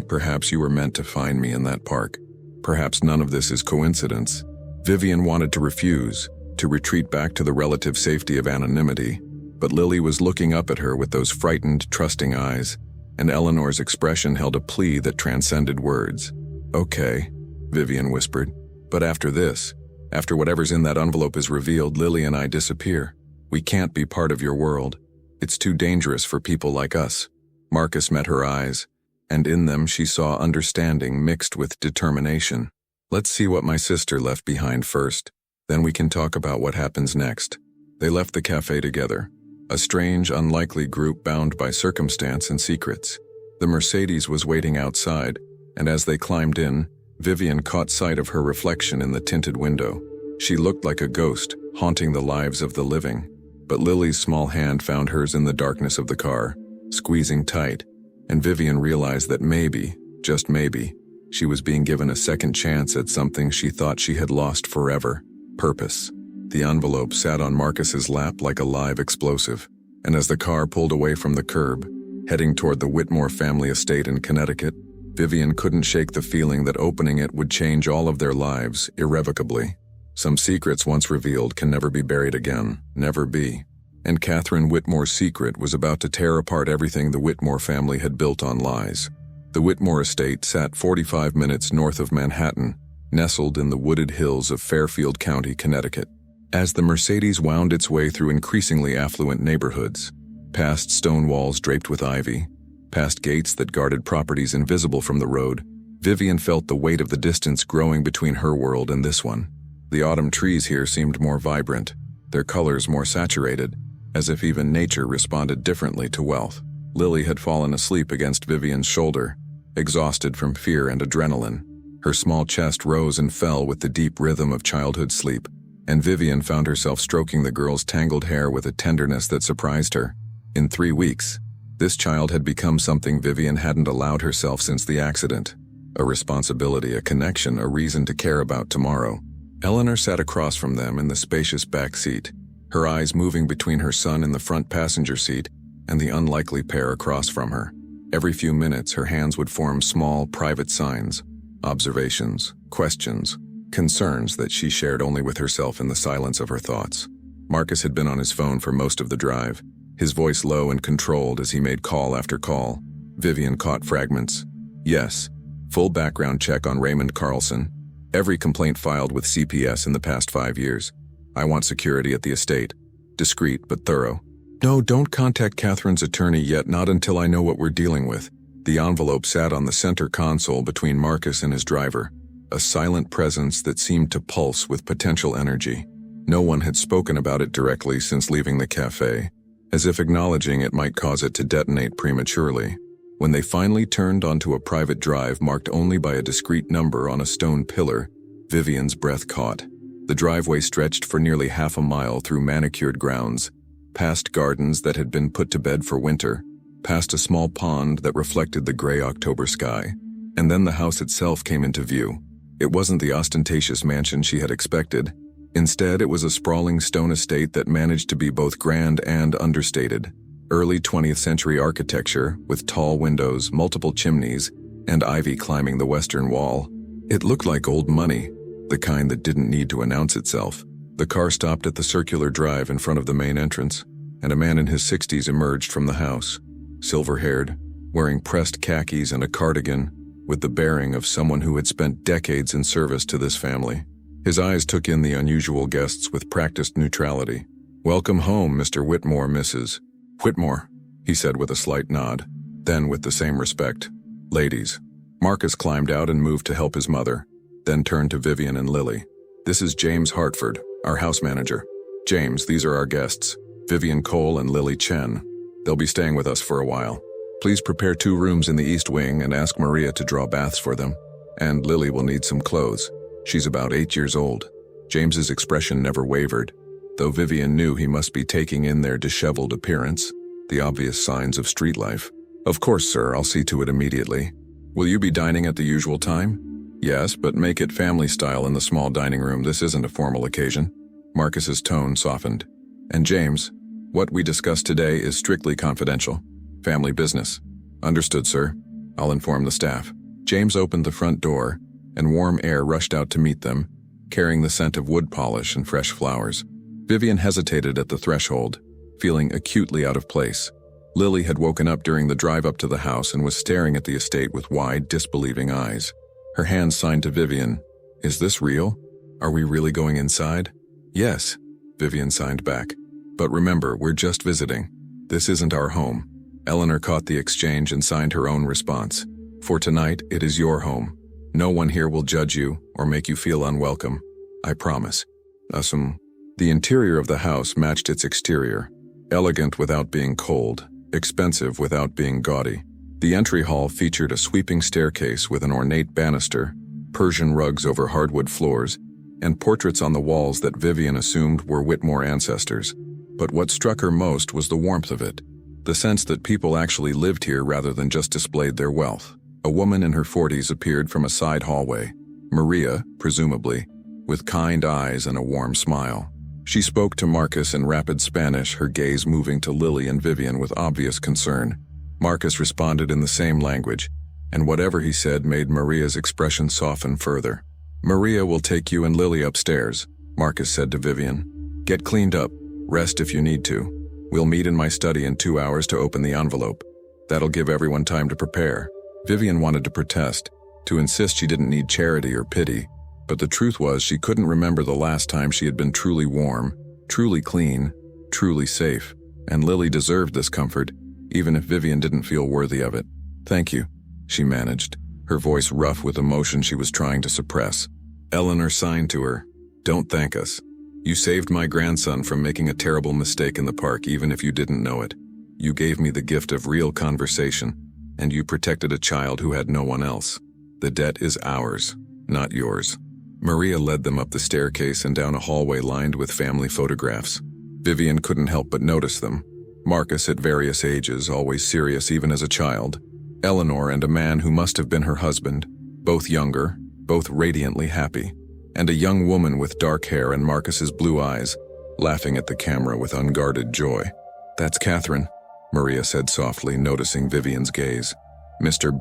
perhaps you were meant to find me in that park. Perhaps none of this is coincidence." Vivian wanted to refuse, to retreat back to the relative safety of anonymity, but Lily was looking up at her with those frightened, trusting eyes, and Eleanor's expression held a plea that transcended words. "Okay," Vivian whispered. "But after this, after whatever's in that envelope is revealed, Lily and I disappear. We can't be part of your world. It's too dangerous for people like us." Marcus met her eyes, and in them she saw understanding mixed with determination. "Let's see what my sister left behind first, then we can talk about what happens next." They left the cafe together, a strange, unlikely group bound by circumstance and secrets. The Mercedes was waiting outside, and as they climbed in, Vivian caught sight of her reflection in the tinted window. She looked like a ghost, haunting the lives of the living. But Lily's small hand found hers in the darkness of the car, squeezing tight, and Vivian realized that maybe, just maybe, she was being given a second chance at something she thought she had lost forever: purpose. The envelope sat on Marcus's lap like a live explosive, and as the car pulled away from the curb, heading toward the Whitmore family estate in Connecticut, Vivian couldn't shake the feeling that opening it would change all of their lives irrevocably. Some secrets once revealed can never be buried again, never be. And Catherine Whitmore's secret was about to tear apart everything the Whitmore family had built on lies. The Whitmore estate sat 45 minutes north of Manhattan, nestled in the wooded hills of Fairfield County, Connecticut. As the Mercedes wound its way through increasingly affluent neighborhoods, past stone walls draped with ivy, past gates that guarded properties invisible from the road, Vivian felt the weight of the distance growing between her world and this one. The autumn trees here seemed more vibrant, their colors more saturated, as if even nature responded differently to wealth. Lily had fallen asleep against Vivian's shoulder, exhausted from fear and adrenaline. Her small chest rose and fell with the deep rhythm of childhood sleep, and Vivian found herself stroking the girl's tangled hair with a tenderness that surprised her. In 3 weeks, this child had become something Vivian hadn't allowed herself since the accident. A responsibility, a connection, a reason to care about tomorrow. Eleanor sat across from them in the spacious back seat, her eyes moving between her son in the front passenger seat and the unlikely pair across from her. Every few minutes, her hands would form small, private signs, observations, questions, concerns that she shared only with herself in the silence of her thoughts. Marcus had been on his phone for most of the drive, his voice low and controlled as he made call after call. Vivian caught fragments. Yes, full background check on Raymond Carlson. Every complaint filed with CPS in the past 5 years. I want security at the estate. Discreet but thorough. No, don't contact Catherine's attorney yet, not until I know what we're dealing with. The envelope sat on the center console between Marcus and his driver, a silent presence that seemed to pulse with potential energy. No one had spoken about it directly since leaving the cafe, as if acknowledging it might cause it to detonate prematurely. When they finally turned onto a private drive marked only by a discrete number on a stone pillar, Vivian's breath caught. The driveway stretched for nearly half a mile through manicured grounds, past gardens that had been put to bed for winter, past a small pond that reflected the gray October sky. And then the house itself came into view. It wasn't the ostentatious mansion she had expected. Instead, it was a sprawling stone estate that managed to be both grand and understated. Early 20th century architecture, with tall windows, multiple chimneys, and ivy climbing the western wall. It looked like old money, the kind that didn't need to announce itself. The car stopped at the circular drive in front of the main entrance, and a man in his 60s emerged from the house, silver-haired, wearing pressed khakis and a cardigan, with the bearing of someone who had spent decades in service to this family. His eyes took in the unusual guests with practiced neutrality. "Welcome home, Mr. Whitmore, Mrs. Whitmore," he said with a slight nod. Then, with the same respect, "Ladies." Marcus climbed out and moved to help his mother, then turned to Vivian and Lily. "This is James Hartford, our house manager. James, these are our guests, Vivian Cole and Lily Chen. They'll be staying with us for a while. Please prepare 2 rooms in the East Wing and ask Maria to draw baths for them. And Lily will need some clothes. She's about 8 years old." James's expression never wavered, though Vivian knew he must be taking in their disheveled appearance, the obvious signs of street life. "Of course, sir, I'll see to it immediately. Will you be dining at the usual time?" "Yes, but make it family style in the small dining room. This isn't a formal occasion." Marcus's tone softened. "And James, what we discuss today is strictly confidential. Family business." "Understood, sir. I'll inform the staff." James opened the front door, and warm air rushed out to meet them, carrying the scent of wood polish and fresh flowers. Vivian hesitated at the threshold, feeling acutely out of place. Lily had woken up during the drive up to the house and was staring at the estate with wide, disbelieving eyes. Her hands signed to Vivian. "Is this real? Are we really going inside?" "Yes," Vivian signed back. "But remember, we're just visiting. This isn't our home." Eleanor caught the exchange and signed her own response. "For tonight, it is your home. No one here will judge you or make you feel unwelcome. I promise." The interior of the house matched its exterior. Elegant without being cold, expensive without being gaudy. The entry hall featured a sweeping staircase with an ornate banister, Persian rugs over hardwood floors, and portraits on the walls that Vivian assumed were Whitmore ancestors. But what struck her most was the warmth of it, the sense that people actually lived here rather than just displayed their wealth. A woman in her 40s appeared from a side hallway, Maria, presumably, with kind eyes and a warm smile. She spoke to Marcus in rapid Spanish, her gaze moving to Lily and Vivian with obvious concern. Marcus responded in the same language, and whatever he said made Maria's expression soften further. "Maria will take you and Lily upstairs," Marcus said to Vivian. "Get cleaned up, rest if you need to. We'll meet in my study in 2 hours to open the envelope. That'll give everyone time to prepare." Vivian wanted to protest, to insist she didn't need charity or pity, but the truth was she couldn't remember the last time she had been truly warm, truly clean, truly safe, and Lily deserved this comfort, even if Vivian didn't feel worthy of it. "Thank you," she managed, her voice rough with emotion she was trying to suppress. Eleanor signed to her. "Don't thank us. You saved my grandson from making a terrible mistake in the park even if you didn't know it. You gave me the gift of real conversation, and you protected a child who had no one else. The debt is ours, not yours." Maria led them up the staircase and down a hallway lined with family photographs. Vivian couldn't help but notice them. Marcus at various ages, always serious even as a child. Eleanor and a man who must have been her husband, both younger, both radiantly happy. And a young woman with dark hair and Marcus's blue eyes, laughing at the camera with unguarded joy. "That's Catherine," Maria said softly, noticing Vivian's gaze. "Mr.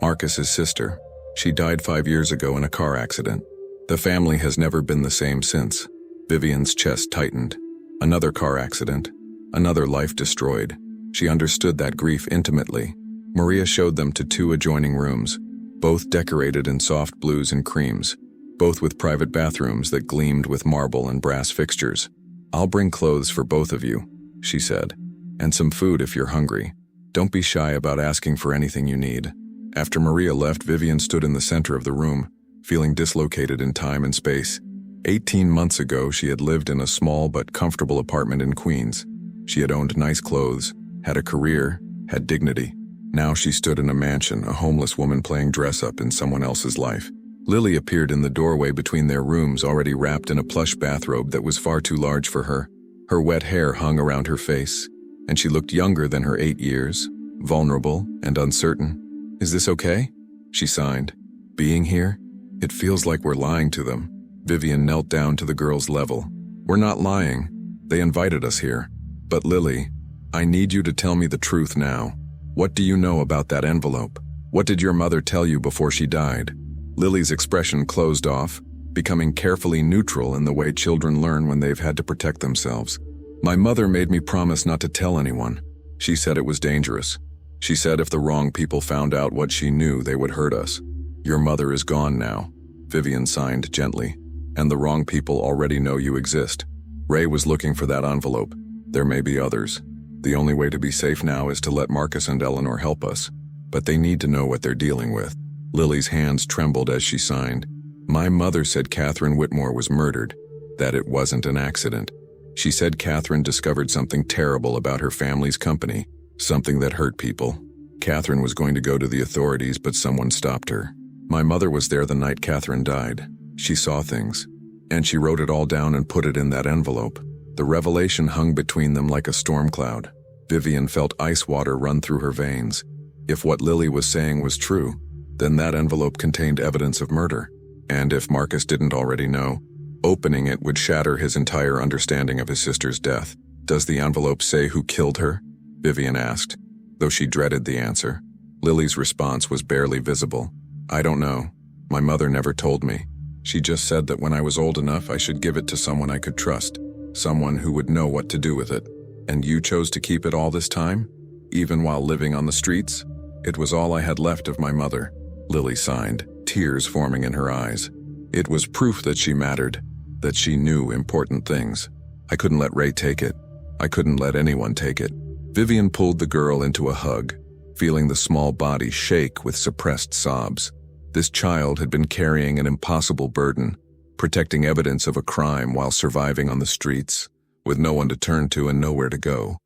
Marcus's sister. She died 5 years ago in a car accident. The family has never been the same since." Vivian's chest tightened. Another car accident. Another life destroyed. She understood that grief intimately. Maria showed them to 2 adjoining rooms, both decorated in soft blues and creams, both with private bathrooms that gleamed with marble and brass fixtures. "I'll bring clothes for both of you," she said, "and some food if you're hungry. Don't be shy about asking for anything you need." After Maria left, Vivian stood in the center of the room, feeling dislocated in time and space. 18 months ago, she had lived in a small but comfortable apartment in Queens. She had owned nice clothes, had a career, had dignity. Now she stood in a mansion, a homeless woman playing dress-up in someone else's life. Lily appeared in the doorway between their rooms, already wrapped in a plush bathrobe that was far too large for her. Her wet hair hung around her face, and she looked younger than her 8 years, vulnerable and uncertain. "Is this okay?" she signed. "Being here? It feels like we're lying to them." Vivian knelt down to the girl's level. "We're not lying. They invited us here. But Lily, I need you to tell me the truth now. What do you know about that envelope? What did your mother tell you before she died?" Lily's expression closed off, becoming carefully neutral in the way children learn when they've had to protect themselves. "My mother made me promise not to tell anyone. She said it was dangerous. She said if the wrong people found out what she knew, they would hurt us. Your mother is gone now," Vivian signed gently, "and the wrong people already know you exist. Ray was looking for that envelope. There may be others. The only way to be safe now is to let Marcus and Eleanor help us, but they need to know what they're dealing with." Lily's hands trembled as she signed. "My mother said Catherine Whitmore was murdered, that it wasn't an accident. She said Catherine discovered something terrible about her family's company, something that hurt people. Catherine was going to go to the authorities, but someone stopped her. My mother was there the night Catherine died. She saw things, and she wrote it all down and put it in that envelope." The revelation hung between them like a storm cloud. Vivian felt ice water run through her veins. If what Lily was saying was true, then that envelope contained evidence of murder. And if Marcus didn't already know, opening it would shatter his entire understanding of his sister's death. "Does the envelope say who killed her?" Vivian asked, though she dreaded the answer. Lily's response was barely visible. "I don't know. My mother never told me. She just said that when I was old enough, I should give it to someone I could trust, someone who would know what to do with it. And you chose to keep it all this time? Even while living on the streets? It was all I had left of my mother. Lily sighed, tears forming in her eyes. It was proof that she mattered, that she knew important things. I couldn't let Ray take it. I couldn't let anyone take it. Vivian pulled the girl into a hug, feeling the small body shake with suppressed sobs. This child had been carrying an impossible burden, protecting evidence of a crime while surviving on the streets, with no one to turn to and nowhere to go.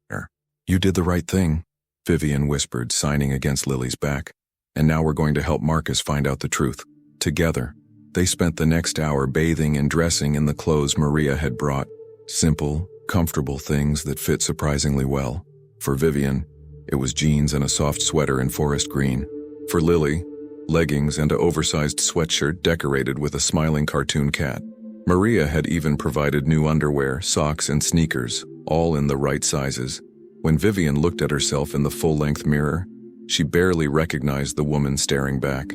You did the right thing, Vivian whispered, signing against Lily's back. And now we're going to help Marcus find out the truth. Together, they spent the next hour bathing and dressing in the clothes Maria had brought. Simple, comfortable things that fit surprisingly well. For Vivian, it was jeans and a soft sweater in forest green. For Lily, leggings and an oversized sweatshirt decorated with a smiling cartoon cat. Maria had even provided new underwear, socks, and sneakers, all in the right sizes. When Vivian looked at herself in the full-length mirror, she barely recognized the woman staring back.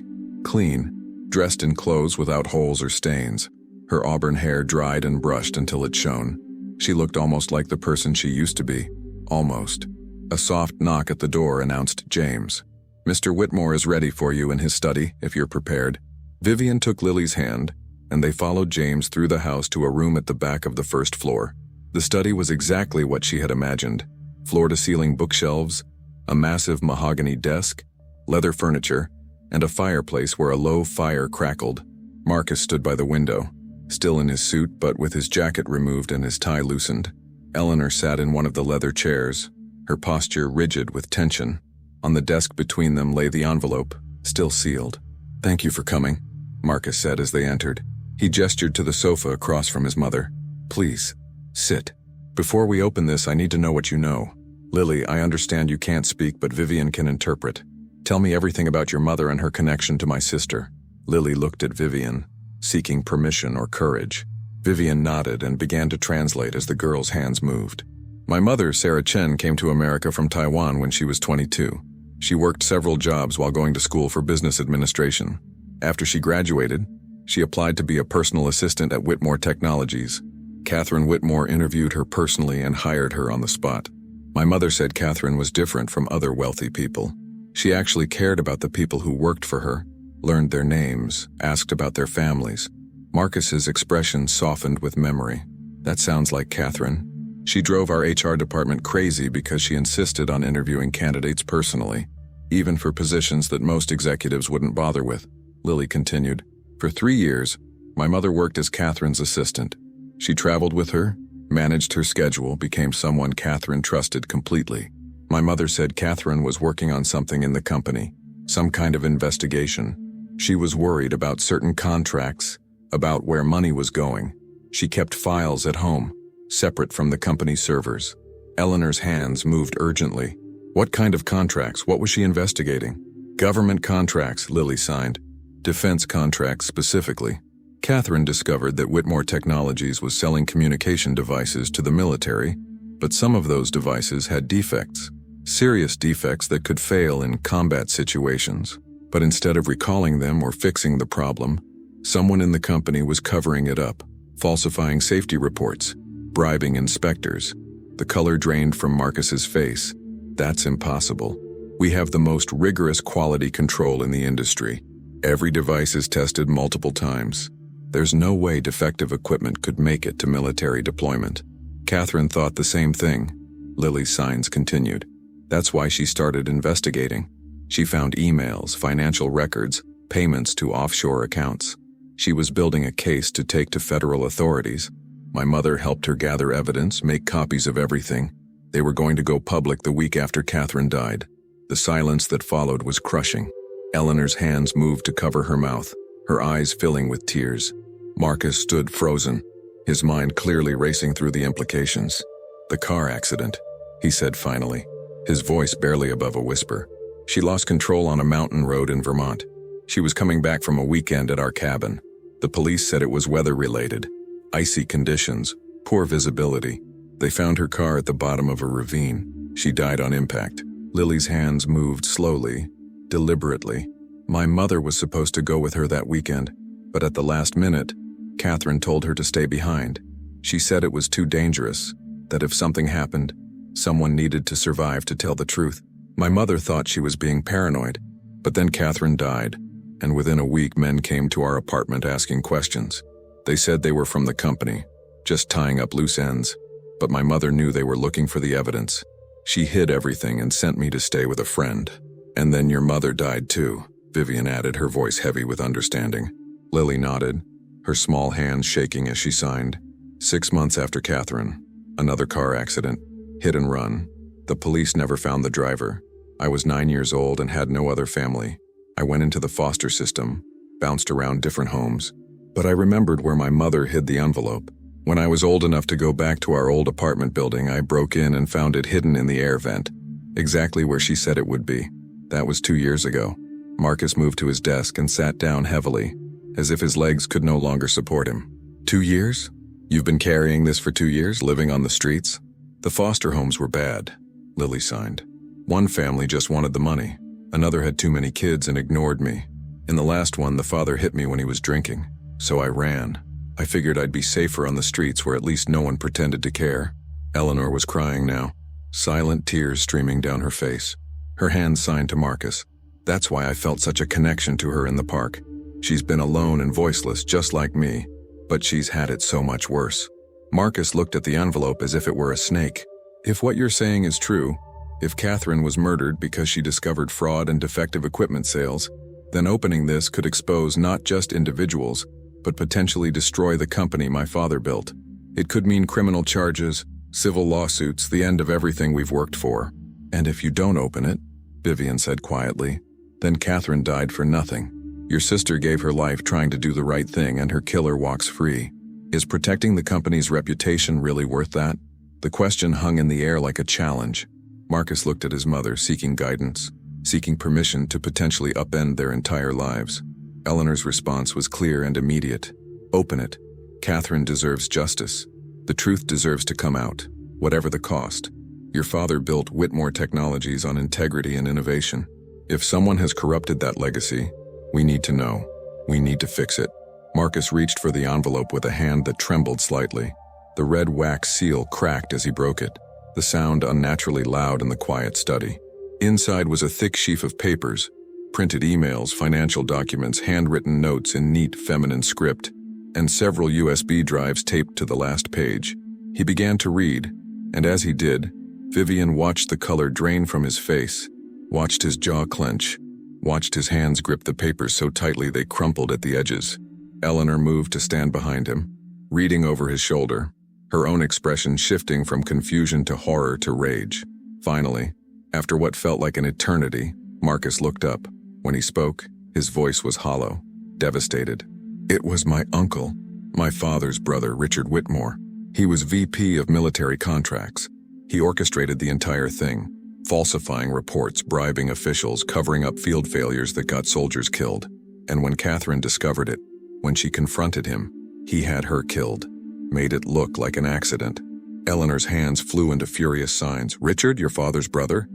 Clean, dressed in clothes without holes or stains, her auburn hair dried and brushed until it shone. She looked almost like the person she used to be. Almost. A soft knock at the door announced James. Mr. Whitmore is ready for you in his study, if you're prepared. Vivian took Lily's hand, and they followed James through the house to a room at the back of the first floor. The study was exactly what she had imagined. Floor-to-ceiling bookshelves, a massive mahogany desk, leather furniture, and a fireplace where a low fire crackled. Marcus stood by the window, still in his suit but with his jacket removed and his tie loosened. Eleanor sat in one of the leather chairs, her posture rigid with tension. On the desk between them lay the envelope, still sealed. "Thank you for coming," Marcus said as they entered. He gestured to the sofa across from his mother. "Please, sit. Before we open this, I need to know what you know. Lily, I understand you can't speak, but Vivian can interpret. Tell me everything about your mother and her connection to my sister." Lily looked at Vivian, seeking permission or courage. Vivian nodded and began to translate as the girl's hands moved. "My mother, Sarah Chen, came to America from Taiwan when she was 22. She worked several jobs while going to school for business administration. After she graduated, she applied to be a personal assistant at Whitmore Technologies. Catherine Whitmore interviewed her personally and hired her on the spot. My mother said Catherine was different from other wealthy people. She actually cared about the people who worked for her, learned their names, asked about their families." Marcus's expression softened with memory. "That sounds like Catherine. She drove our HR department crazy because she insisted on interviewing candidates personally, even for positions that most executives wouldn't bother with." Lily continued. "For 3 years, my mother worked as Catherine's assistant. She traveled with her, managed her schedule, became someone Catherine trusted completely. My mother said Catherine was working on something in the company, some kind of investigation. She was worried about certain contracts, about where money was going. She kept files at home, separate from the company servers." Eleanor's hands moved urgently. "What kind of contracts? What was she investigating?" "Government contracts," Lily signed. "Defense contracts specifically. Catherine discovered that Whitmore Technologies was selling communication devices to the military, but some of those devices had defects, serious defects that could fail in combat situations. But instead of recalling them or fixing the problem, someone in the company was covering it up, falsifying safety reports, bribing inspectors." The color drained from Marcus's face. "That's impossible. We have the most rigorous quality control in the industry. Every device is tested multiple times. There's no way defective equipment could make it to military deployment." Catherine thought the same thing. Lily's signs continued. "That's why she started investigating. She found emails, financial records, payments to offshore accounts. She was building a case to take to federal authorities. My mother helped her gather evidence, make copies of everything. They were going to go public the week after Catherine died. The silence that followed was crushing. Eleanor's hands moved to cover her mouth, her eyes filling with tears. Marcus stood frozen, his mind clearly racing through the implications. "The car accident," he said finally, his voice barely above a whisper. "She lost control on a mountain road in Vermont. She was coming back from a weekend at our cabin. The police said it was weather-related. Icy conditions, poor visibility. They found her car at the bottom of a ravine. She died on impact." Lily's hands moved slowly, deliberately. "My mother was supposed to go with her that weekend, But at the last minute, Catherine told her to stay behind. She said it was too dangerous, that if something happened, someone needed to survive to tell the truth. My mother thought she was being paranoid, but then Catherine died, and within a week men came to our apartment asking questions. They said they were from the company, just tying up loose ends, but my mother knew they were looking for the evidence. She hid everything and sent me to stay with a friend. And then your mother died too, Vivian added, her voice heavy with understanding. Lily nodded, her small hands shaking as she signed. 6 months after Catherine, another car accident, hit and run. The police never found the driver. I was 9 years old and had no other family. I went into the foster system, bounced around different homes, but I remembered where my mother hid the envelope. When I was old enough to go back to our old apartment building, I broke in and found it hidden in the air vent, exactly where she said it would be. That was 2 years ago. Marcus moved to his desk and sat down heavily, as if his legs could no longer support him. 2 years? You've been carrying this for 2 years, living on the streets? The foster homes were bad, Lily signed. One family just wanted the money. Another had too many kids and ignored me. In the last one, the father hit me when he was drinking, so I ran. I figured I'd be safer on the streets where at least no one pretended to care. Eleanor was crying now, silent tears streaming down her face. Her hands signed to Marcus. That's why I felt such a connection to her in the park. She's been alone and voiceless just like me, but she's had it so much worse. Marcus looked at the envelope as if it were a snake. If what you're saying is true, if Catherine was murdered because she discovered fraud and defective equipment sales, then opening this could expose not just individuals, but potentially destroy the company my father built. It could mean criminal charges, civil lawsuits, the end of everything we've worked for. And if you don't open it, Vivian said quietly, then Catherine died for nothing. Your sister gave her life trying to do the right thing and her killer walks free. Is protecting the company's reputation really worth that? The question hung in the air like a challenge. Marcus looked at his mother, seeking guidance, seeking permission to potentially upend their entire lives. Eleanor's response was clear and immediate. Open it. Catherine deserves justice. The truth deserves to come out, whatever the cost. Your father built Whitmore Technologies on integrity and innovation. If someone has corrupted that legacy, we need to know. We need to fix it. Marcus reached for the envelope with a hand that trembled slightly. The red wax seal cracked as he broke it, the sound unnaturally loud in the quiet study. Inside was a thick sheaf of papers, printed emails, financial documents, handwritten notes in neat feminine script, and several USB drives taped to the last page. He began to read, and as he did, Vivian watched the color drain from his face, watched his jaw clench, watched his hands grip the papers so tightly they crumpled at the edges. Eleanor moved to stand behind him, reading over his shoulder, her own expression shifting from confusion to horror to rage. Finally, after what felt like an eternity, Marcus looked up. When he spoke, his voice was hollow, devastated. It was my uncle, my father's brother, Richard Whitmore. He was VP of military contracts. He orchestrated the entire thing, falsifying reports, bribing officials, covering up field failures that got soldiers killed. And when Catherine discovered it, when she confronted him, he had her killed, made it look like an accident. Eleanor's hands flew into furious signs. Richard, your father's brother?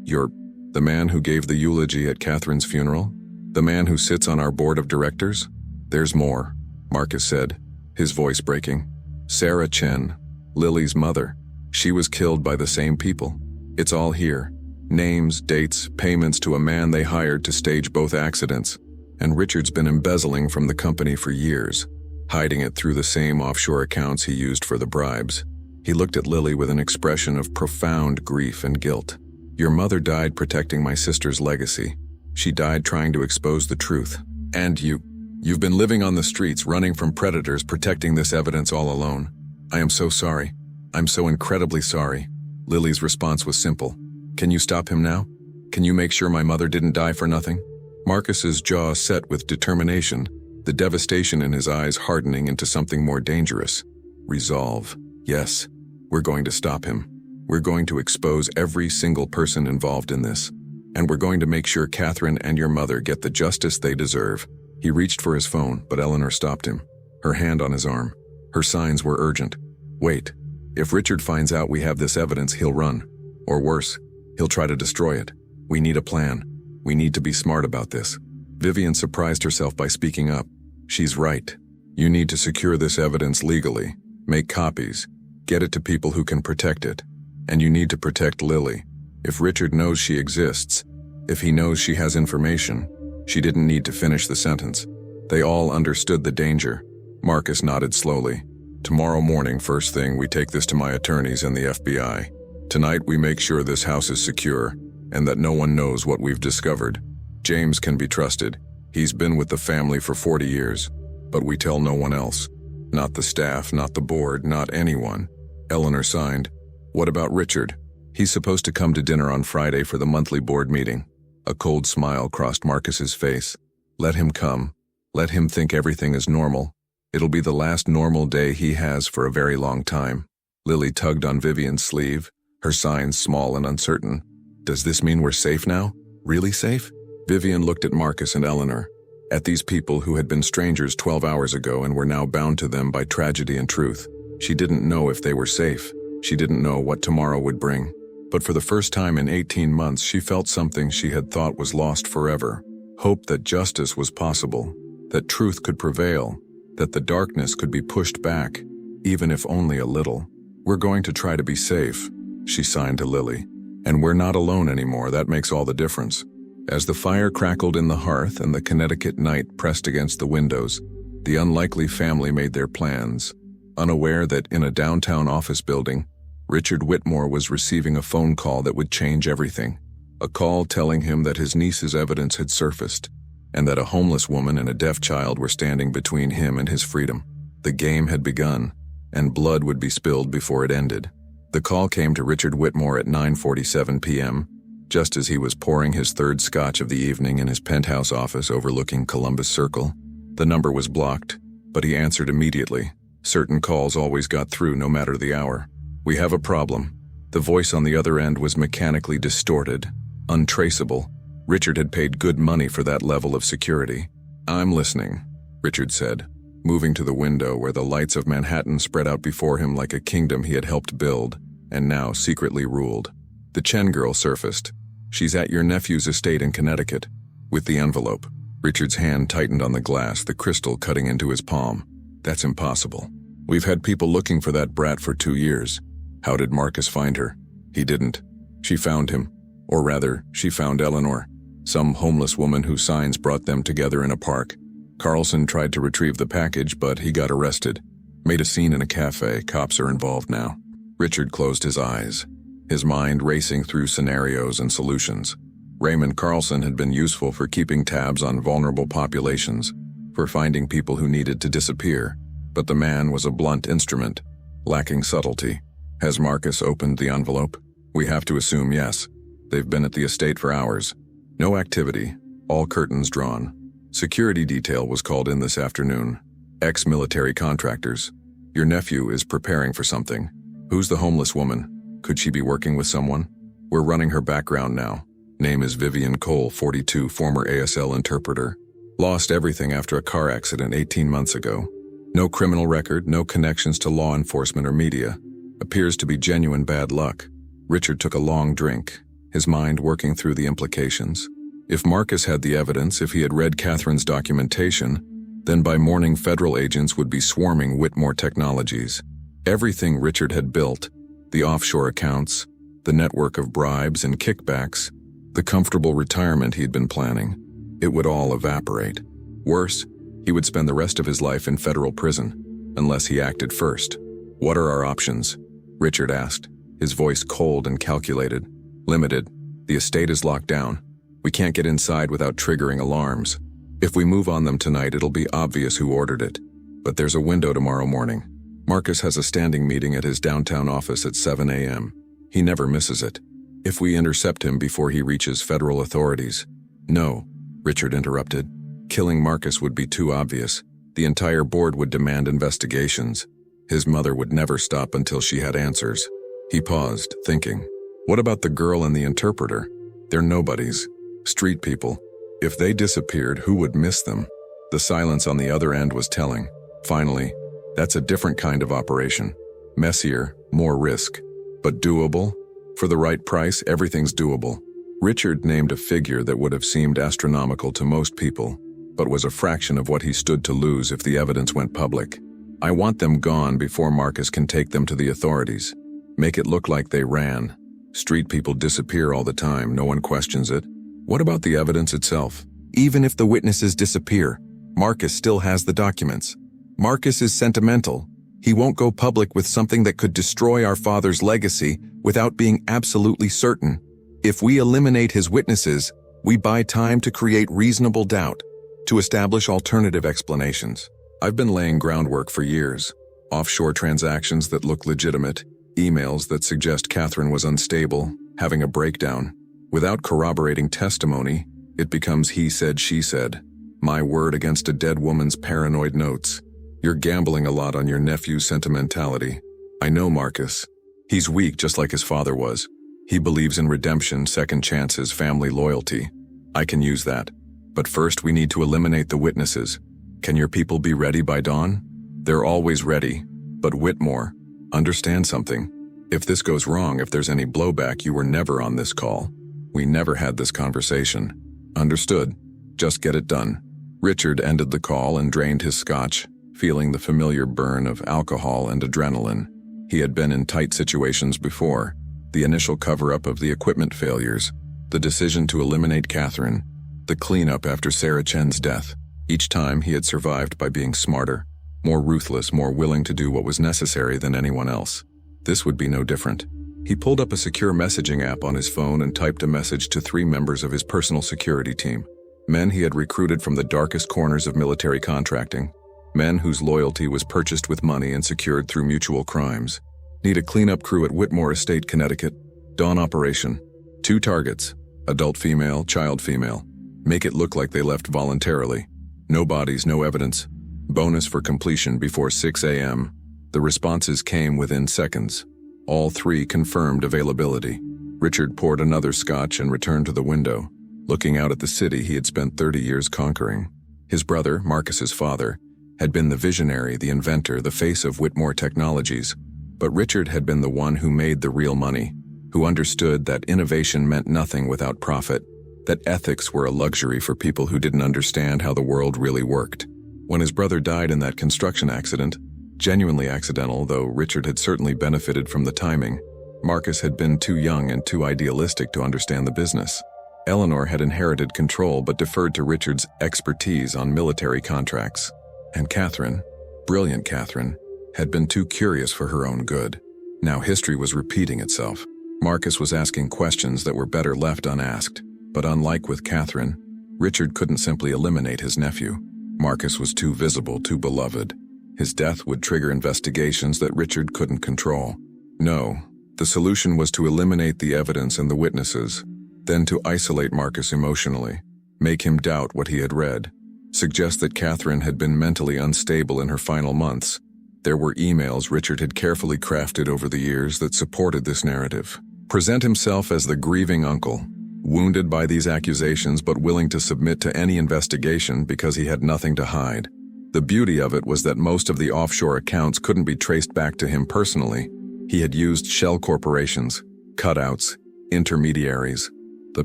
You're the man who gave the eulogy at Catherine's funeral? The man who sits on our board of directors? There's more, Marcus said, his voice breaking. Sarah Chen, Lily's mother. She was killed by the same people. It's all here. Names, dates, payments to a man they hired to stage both accidents. And Richard's been embezzling from the company for years, hiding it through the same offshore accounts he used for the bribes. He looked at Lily with an expression of profound grief and guilt. Your mother died protecting my sister's legacy. She died trying to expose the truth. And you've been living on the streets, running from predators, protecting this evidence all alone. I am so sorry. I'm so incredibly sorry. Lily's response was simple. Can you stop him now? Can you make sure my mother didn't die for nothing? Marcus's jaw set with determination, the devastation in his eyes hardening into something more dangerous. Resolve. Yes, we're going to stop him. We're going to expose every single person involved in this. And we're going to make sure Catherine and your mother get the justice they deserve. He reached for his phone, but Eleanor stopped him, her hand on his arm. Her signs were urgent. Wait. If Richard finds out we have this evidence, he'll run. Or worse, he'll try to destroy it. We need a plan. We need to be smart about this. Vivian surprised herself by speaking up. She's right. You need to secure this evidence legally, make copies, get it to people who can protect it. And you need to protect Lily. If Richard knows she exists, if he knows she has information, she didn't need to finish the sentence. They all understood the danger. Marcus nodded slowly. Tomorrow morning, first thing, we take this to my attorneys and the FBI. Tonight, we make sure this house is secure and that no one knows what we've discovered. James can be trusted. He's been with the family for 40 years, but we tell no one else. Not the staff, not the board, not anyone. Eleanor signed. What about Richard? He's supposed to come to dinner on Friday for the monthly board meeting. A cold smile crossed Marcus's face. Let him come. Let him think everything is normal. It'll be the last normal day he has for a very long time. Lily tugged on Vivian's sleeve, her signs small and uncertain. Does this mean we're safe now? Really safe? Vivian looked at Marcus and Eleanor, at these people who had been strangers 12 hours ago and were now bound to them by tragedy and truth. She didn't know if they were safe. She didn't know what tomorrow would bring. But for the first time in 18 months, she felt something she had thought was lost forever. Hope that justice was possible, that truth could prevail, that the darkness could be pushed back, even if only a little. We're going to try to be safe, she signed to Lily. And we're not alone anymore, that makes all the difference. As the fire crackled in the hearth and the Connecticut night pressed against the windows, the unlikely family made their plans, unaware that in a downtown office building, Richard Whitmore was receiving a phone call that would change everything. A call telling him that his niece's evidence had surfaced, and that a homeless woman and a deaf child were standing between him and his freedom. The game had begun, and blood would be spilled before it ended. The call came to Richard Whitmore at 9:47 p.m., just as he was pouring his third scotch of the evening in his penthouse office overlooking Columbus Circle. The number was blocked, but he answered immediately. Certain calls always got through no matter the hour. We have a problem. The voice on the other end was mechanically distorted, untraceable. Richard had paid good money for that level of security. I'm listening, Richard said, moving to the window where the lights of Manhattan spread out before him like a kingdom he had helped build, and now secretly ruled. The Chen girl surfaced. She's at your nephew's estate in Connecticut. With the envelope. Richard's hand tightened on the glass, the crystal cutting into his palm. That's impossible. We've had people looking for that brat for 2 years. How did Marcus find her? He didn't. She found him. Or rather, she found Eleanor, some homeless woman whose signs brought them together in a park. Carlson tried to retrieve the package, but he got arrested. Made a scene in a cafe. Cops are involved now. Richard closed his eyes, his mind racing through scenarios and solutions. Raymond Carlson had been useful for keeping tabs on vulnerable populations, for finding people who needed to disappear. But the man was a blunt instrument, lacking subtlety. Has Marcus opened the envelope? We have to assume yes. They've been at the estate for hours. No activity, all curtains drawn. Security detail was called in this afternoon. Ex-military contractors. Your nephew is preparing for something. Who's the homeless woman? Could she be working with someone? We're running her background now. Name is Vivian Cole, 42, former ASL interpreter. Lost everything after a car accident 18 months ago. No criminal record, no connections to law enforcement or media. Appears to be genuine bad luck. Richard took a long drink, his mind working through the implications. If Marcus had the evidence, if he had read Catherine's documentation, then by morning federal agents would be swarming Whitmore Technologies. Everything Richard had built, the offshore accounts, the network of bribes and kickbacks, the comfortable retirement he'd been planning, it would all evaporate. Worse, he would spend the rest of his life in federal prison, unless he acted first. What are our options? Richard asked, his voice cold and calculated. Limited. The estate is locked down. We can't get inside without triggering alarms. If we move on them tonight, it'll be obvious who ordered it. But there's a window tomorrow morning. Marcus has a standing meeting at his downtown office at 7 a.m. He never misses it. If we intercept him before he reaches federal authorities. No, Richard interrupted. Killing Marcus would be too obvious. The entire board would demand investigations. His mother would never stop until she had answers. He paused, thinking. What about the girl and the interpreter? They're nobodies. Street people. If they disappeared, who would miss them? The silence on the other end was telling. Finally, that's a different kind of operation. Messier, more risk. But doable? For the right price, everything's doable. Richard named a figure that would have seemed astronomical to most people. but was a fraction of what he stood to lose if the evidence went public. I want them gone before Marcus can take them to the authorities. Make it look like they ran. Street people disappear all the time, no one questions it. What about the evidence itself? Even if the witnesses disappear, Marcus still has the documents. Marcus is sentimental. He won't go public with something that could destroy our father's legacy without being absolutely certain. If we eliminate his witnesses, we buy time to create reasonable doubt, to establish alternative explanations. I've been laying groundwork for years. Offshore transactions that look legitimate, emails that suggest Catherine was unstable, having a breakdown. Without corroborating testimony, it becomes he said, she said. My word against a dead woman's paranoid notes. You're gambling a lot on your nephew's sentimentality. I know Marcus. He's weak just like his father was. He believes in redemption, second chances, family loyalty. I can use that. But first we need to eliminate the witnesses. Can your people be ready by dawn? They're always ready. But Whitmore, understand something. If this goes wrong, if there's any blowback, you were never on this call. We never had this conversation. Understood? Just get it done. Richard ended the call and drained his scotch, feeling the familiar burn of alcohol and adrenaline. He had been in tight situations before. The initial cover-up of the equipment failures, the decision to eliminate Catherine, the cleanup after Sarah Chen's death. Each time he had survived by being smarter, more ruthless, more willing to do what was necessary than anyone else. This would be no different. He pulled up a secure messaging app on his phone and typed a message to 3 members of his personal security team. Men he had recruited from the darkest corners of military contracting. Men whose loyalty was purchased with money and secured through mutual crimes. Need a cleanup crew at Whitmore Estate, Connecticut. Dawn operation. 2 targets. Adult female, child female. Make it look like they left voluntarily. No bodies, no evidence. Bonus for completion before 6 a.m. The responses came within seconds. All 3 confirmed availability. Richard poured another scotch and returned to the window, looking out at the city he had spent 30 years conquering. His brother, Marcus's father, had been the visionary, the inventor, the face of Whitmore Technologies. But Richard had been the one who made the real money, who understood that innovation meant nothing without profit, that ethics were a luxury for people who didn't understand how the world really worked. When his brother died in that construction accident, genuinely accidental, though Richard had certainly benefited from the timing, Marcus had been too young and too idealistic to understand the business. Eleanor had inherited control but deferred to Richard's expertise on military contracts. And Catherine, brilliant Catherine, had been too curious for her own good. Now history was repeating itself. Marcus was asking questions that were better left unasked. But unlike with Catherine, Richard couldn't simply eliminate his nephew. Marcus was too visible, too beloved. His death would trigger investigations that Richard couldn't control. No, the solution was to eliminate the evidence and the witnesses, then to isolate Marcus emotionally, make him doubt what he had read, suggest that Catherine had been mentally unstable in her final months. There were emails Richard had carefully crafted over the years that supported this narrative. Present himself as the grieving uncle, wounded by these accusations but willing to submit to any investigation because he had nothing to hide. The beauty of it was that most of the offshore accounts couldn't be traced back to him personally. He had used shell corporations, cutouts, intermediaries. The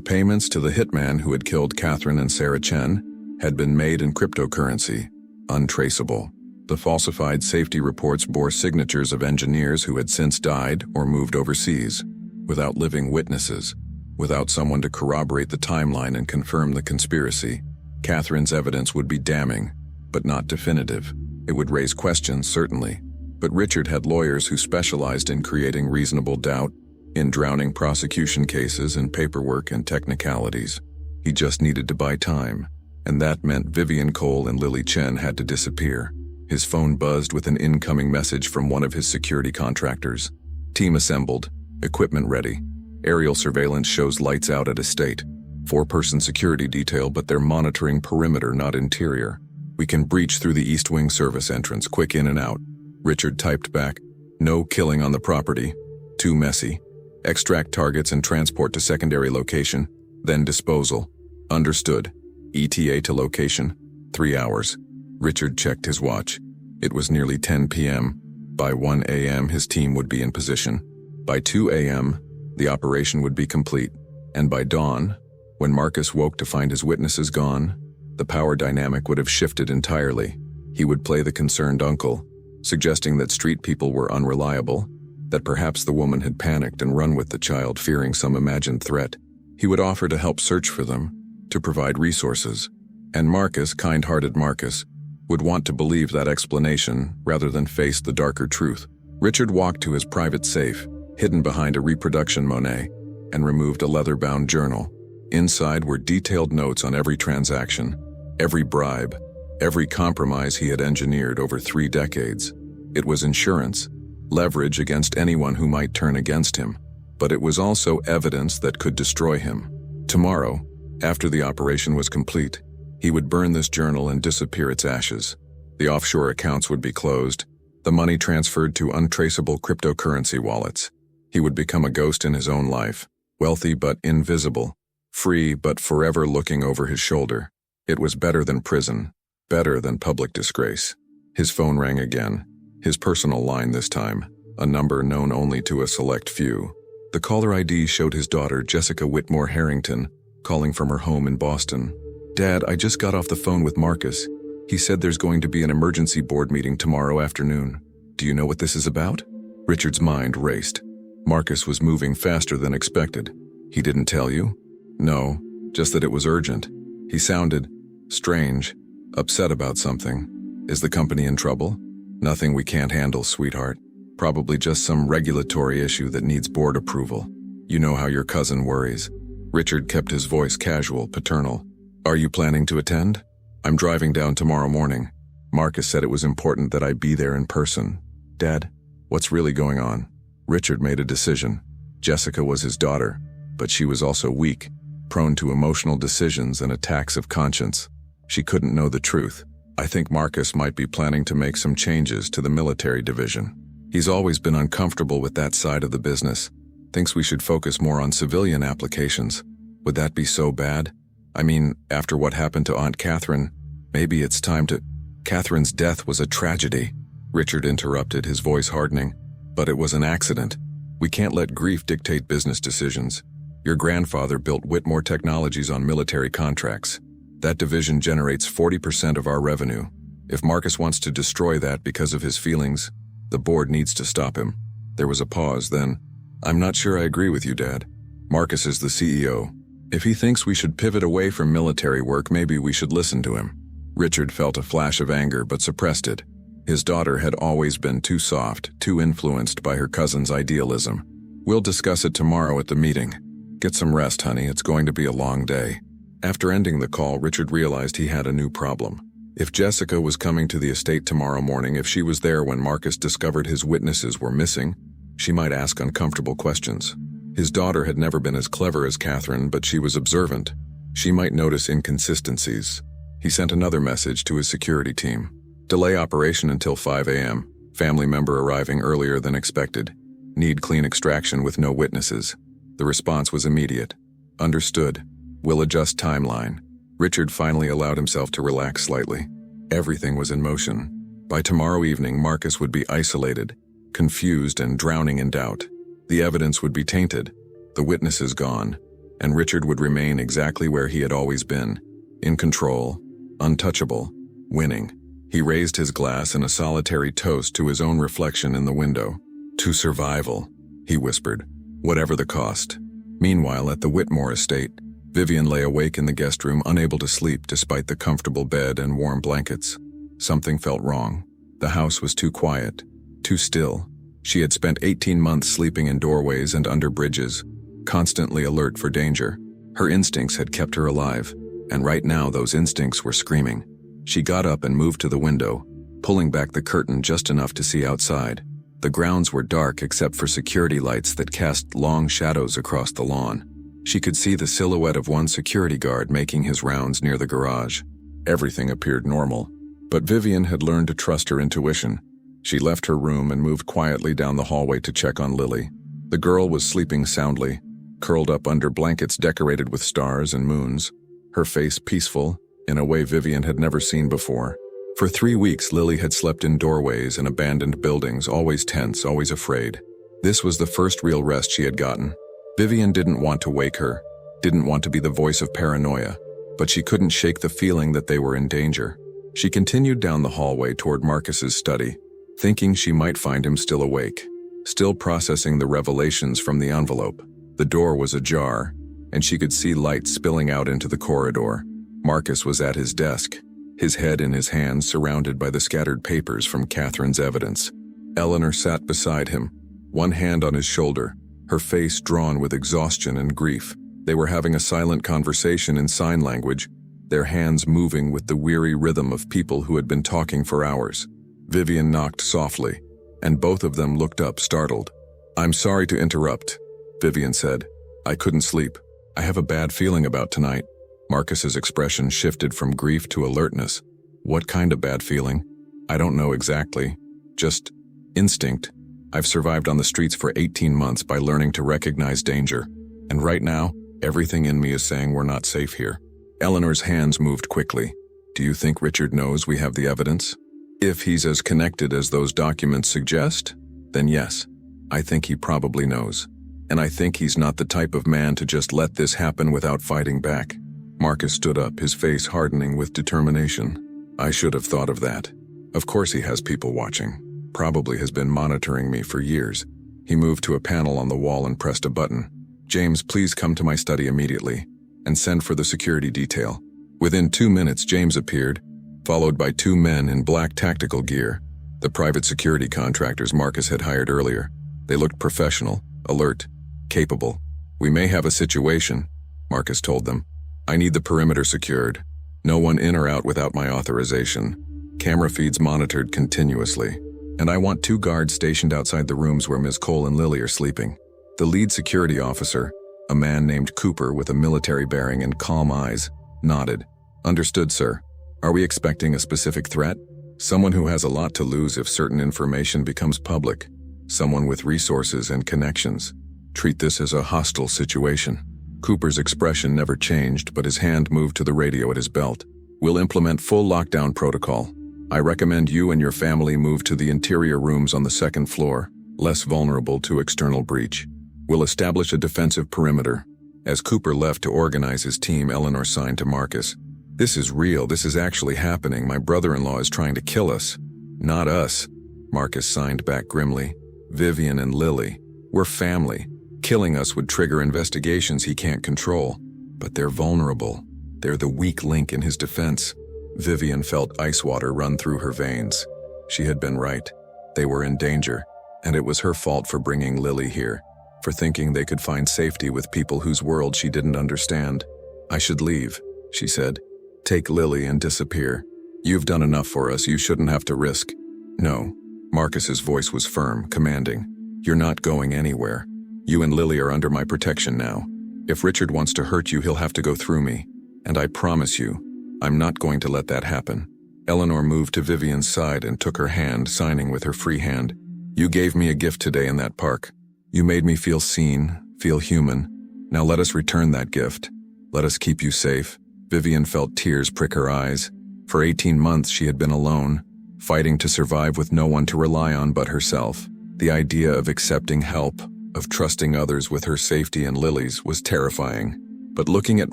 payments to the hitman who had killed Catherine and Sarah Chen had been made in cryptocurrency, untraceable. The falsified safety reports bore signatures of engineers who had since died or moved overseas, without living witnesses. Without someone to corroborate the timeline and confirm the conspiracy, Catherine's evidence would be damning, but not definitive. It would raise questions, certainly, but Richard had lawyers who specialized in creating reasonable doubt, in drowning prosecution cases in paperwork and technicalities. He just needed to buy time, and that meant Vivian Cole and Lily Chen had to disappear. His phone buzzed with an incoming message from one of his security contractors. Team assembled, equipment ready. Aerial surveillance shows lights out at estate. 4-person security detail, but they're monitoring perimeter, not interior. We can breach through the East Wing service entrance, quick in and out. Richard typed back, no killing on the property. Too messy. Extract targets and transport to secondary location, then disposal. Understood. ETA to location, 3 hours. Richard checked his watch. It was nearly 10 p.m. By 1 a.m. his team would be in position. By 2 a.m., the operation would be complete. And by dawn, when Marcus woke to find his witnesses gone, the power dynamic would have shifted entirely. He would play the concerned uncle, suggesting that street people were unreliable, that perhaps the woman had panicked and run with the child fearing some imagined threat. He would offer to help search for them, to provide resources. And Marcus, kind-hearted Marcus, would want to believe that explanation rather than face the darker truth. Richard walked to his private safe, hidden behind a reproduction Monet, and removed a leather-bound journal. Inside were detailed notes on every transaction, every bribe, every compromise he had engineered over 3 decades. It was insurance, leverage against anyone who might turn against him, but it was also evidence that could destroy him. Tomorrow, after the operation was complete, he would burn this journal and disappear its ashes. The offshore accounts would be closed, the money transferred to untraceable cryptocurrency wallets. He would become a ghost in his own life, wealthy but invisible, free but forever looking over his shoulder. It was better than prison, better than public disgrace. His phone rang again, his personal line this time, a number known only to a select few. The caller ID showed his daughter, Jessica Whitmore Harrington, calling from her home in Boston. "Dad, I just got off the phone with Marcus. He said there's going to be an emergency board meeting tomorrow afternoon. Do you know what this is about?" Richard's mind raced. Marcus was moving faster than expected. "He didn't tell you?" "No, just that it was urgent." He sounded strange, upset about something. "Is the company in trouble?" "Nothing we can't handle, sweetheart. Probably just some regulatory issue that needs board approval. You know how your cousin worries." Richard kept his voice casual, paternal. "Are you planning to attend?" "I'm driving down tomorrow morning. Marcus said it was important that I be there in person." "Dad, what's really going on?" Richard made a decision. Jessica was his daughter, but she was also weak, prone to emotional decisions and attacks of conscience. She couldn't know the truth. "I think Marcus might be planning to make some changes to the military division. He's always been uncomfortable with that side of the business. Thinks we should focus more on civilian applications. Would that be so bad? I mean, after what happened to Aunt Catherine, maybe it's time to—" "Catherine's death was a tragedy," Richard interrupted, his voice hardening. "But it was an accident. We can't let grief dictate business decisions. Your grandfather built Whitmore Technologies on military contracts. That division generates 40% of our revenue. If Marcus wants to destroy that because of his feelings, the board needs to stop him." There was a pause, then, "I'm not sure I agree with you, Dad. Marcus is the CEO. If he thinks we should pivot away from military work, maybe we should listen to him." Richard felt a flash of anger but suppressed it. His daughter had always been too soft, too influenced by her cousin's idealism. "We'll discuss it tomorrow at the meeting. Get some rest, honey. It's going to be a long day." After ending the call, Richard realized he had a new problem. If Jessica was coming to the estate tomorrow morning, if she was there when Marcus discovered his witnesses were missing, she might ask uncomfortable questions. His daughter had never been as clever as Catherine, but she was observant. She might notice inconsistencies. He sent another message to his security team. "Delay operation until 5 a.m. Family member arriving earlier than expected. Need clean extraction with no witnesses." The response was immediate. "Understood. We'll adjust timeline." Richard finally allowed himself to relax slightly. Everything was in motion. By tomorrow evening, Marcus would be isolated, confused and drowning in doubt. The evidence would be tainted, the witnesses gone, and Richard would remain exactly where he had always been, in control, untouchable, winning. He raised his glass in a solitary toast to his own reflection in the window. "To survival," he whispered, "whatever the cost." Meanwhile, at the Whitmore estate, Vivian lay awake in the guest room, unable to sleep despite the comfortable bed and warm blankets. Something felt wrong. The house was too quiet, too still. She had spent 18 months sleeping in doorways and under bridges, constantly alert for danger. Her instincts had kept her alive, and right now those instincts were screaming. She got up and moved to the window, pulling back the curtain just enough to see outside. The grounds were dark except for security lights that cast long shadows across the lawn. She could see the silhouette of one security guard making his rounds near the garage. Everything appeared normal, but Vivian had learned to trust her intuition. She left her room and moved quietly down the hallway to check on Lily. The girl was sleeping soundly, curled up under blankets decorated with stars and moons, her face peaceful in a way Vivian had never seen before. For 3 weeks, Lily had slept in doorways and abandoned buildings, always tense, always afraid. This was the first real rest she had gotten. Vivian didn't want to wake her, didn't want to be the voice of paranoia. but she couldn't shake the feeling that they were in danger. She continued down the hallway toward Marcus's study, thinking she might find him still awake, still processing the revelations from the envelope. The door was ajar, and she could see light spilling out into the corridor. Marcus was at his desk, his head in his hands, surrounded by the scattered papers from Catherine's evidence. Eleanor sat beside him, one hand on his shoulder, her face drawn with exhaustion and grief. They were having a silent conversation in sign language, their hands moving with the weary rhythm of people who had been talking for hours. Vivian knocked softly, and both of them looked up, startled. "I'm sorry to interrupt," Vivian said. "I couldn't sleep. I have a bad feeling about tonight." Marcus's expression shifted from grief to alertness. "What kind of bad feeling?" "I don't know exactly. Just instinct. I've survived on the streets for 18 months by learning to recognize danger. And right now, everything in me is saying we're not safe here." Eleanor's hands moved quickly. "Do you think Richard knows we have the evidence? If he's as connected as those documents suggest, then yes, I think he probably knows. And I think he's not the type of man to just let this happen without fighting back." Marcus stood up, his face hardening with determination. "I should have thought of that. Of course he has people watching. Probably has been monitoring me for years." He moved to a panel on the wall and pressed a button. "James, please come to my study immediately, and send for the security detail." Within 2 minutes, James appeared, followed by 2 men in black tactical gear, the private security contractors Marcus had hired earlier. They looked professional, alert, capable. "We may have a situation," Marcus told them. "I need the perimeter secured. No one in or out without my authorization. Camera feeds monitored continuously. And I want 2 guards stationed outside the rooms where Ms. Cole and Lily are sleeping." The lead security officer, a man named Cooper with a military bearing and calm eyes, nodded. "Understood, sir. Are we expecting a specific threat? Someone who has a lot to lose if certain information becomes public. Someone with resources and connections. Treat this as a hostile situation." Cooper's expression never changed, but his hand moved to the radio at his belt. "We'll implement full lockdown protocol. I recommend you and your family move to the interior rooms on the 2nd floor, less vulnerable to external breach. We'll establish a defensive perimeter." As Cooper left to organize his team, Eleanor signed to Marcus. "This is real. This is actually happening. My brother-in-law is trying to kill us." "Not us," Marcus signed back grimly. "Vivian and Lily. We're family. Killing us would trigger investigations he can't control. But they're vulnerable. They're the weak link in his defense." Vivian felt ice water run through her veins. She had been right. They were in danger, and it was her fault for bringing Lily here, for thinking they could find safety with people whose world she didn't understand. "I should leave," she said. "Take Lily and disappear. You've done enough for us. You shouldn't have to risk." "No." Marcus's voice was firm, commanding. "You're not going anywhere. You and Lily are under my protection now. If Richard wants to hurt you, he'll have to go through me. And I promise you, I'm not going to let that happen." Eleanor moved to Vivian's side and took her hand, signing with her free hand. "You gave me a gift today in that park. You made me feel seen, feel human. Now let us return that gift. Let us keep you safe." Vivian felt tears prick her eyes. For 18 months she had been alone, fighting to survive with no one to rely on but herself. The idea of accepting help, of trusting others with her safety and Lily's, was terrifying. But looking at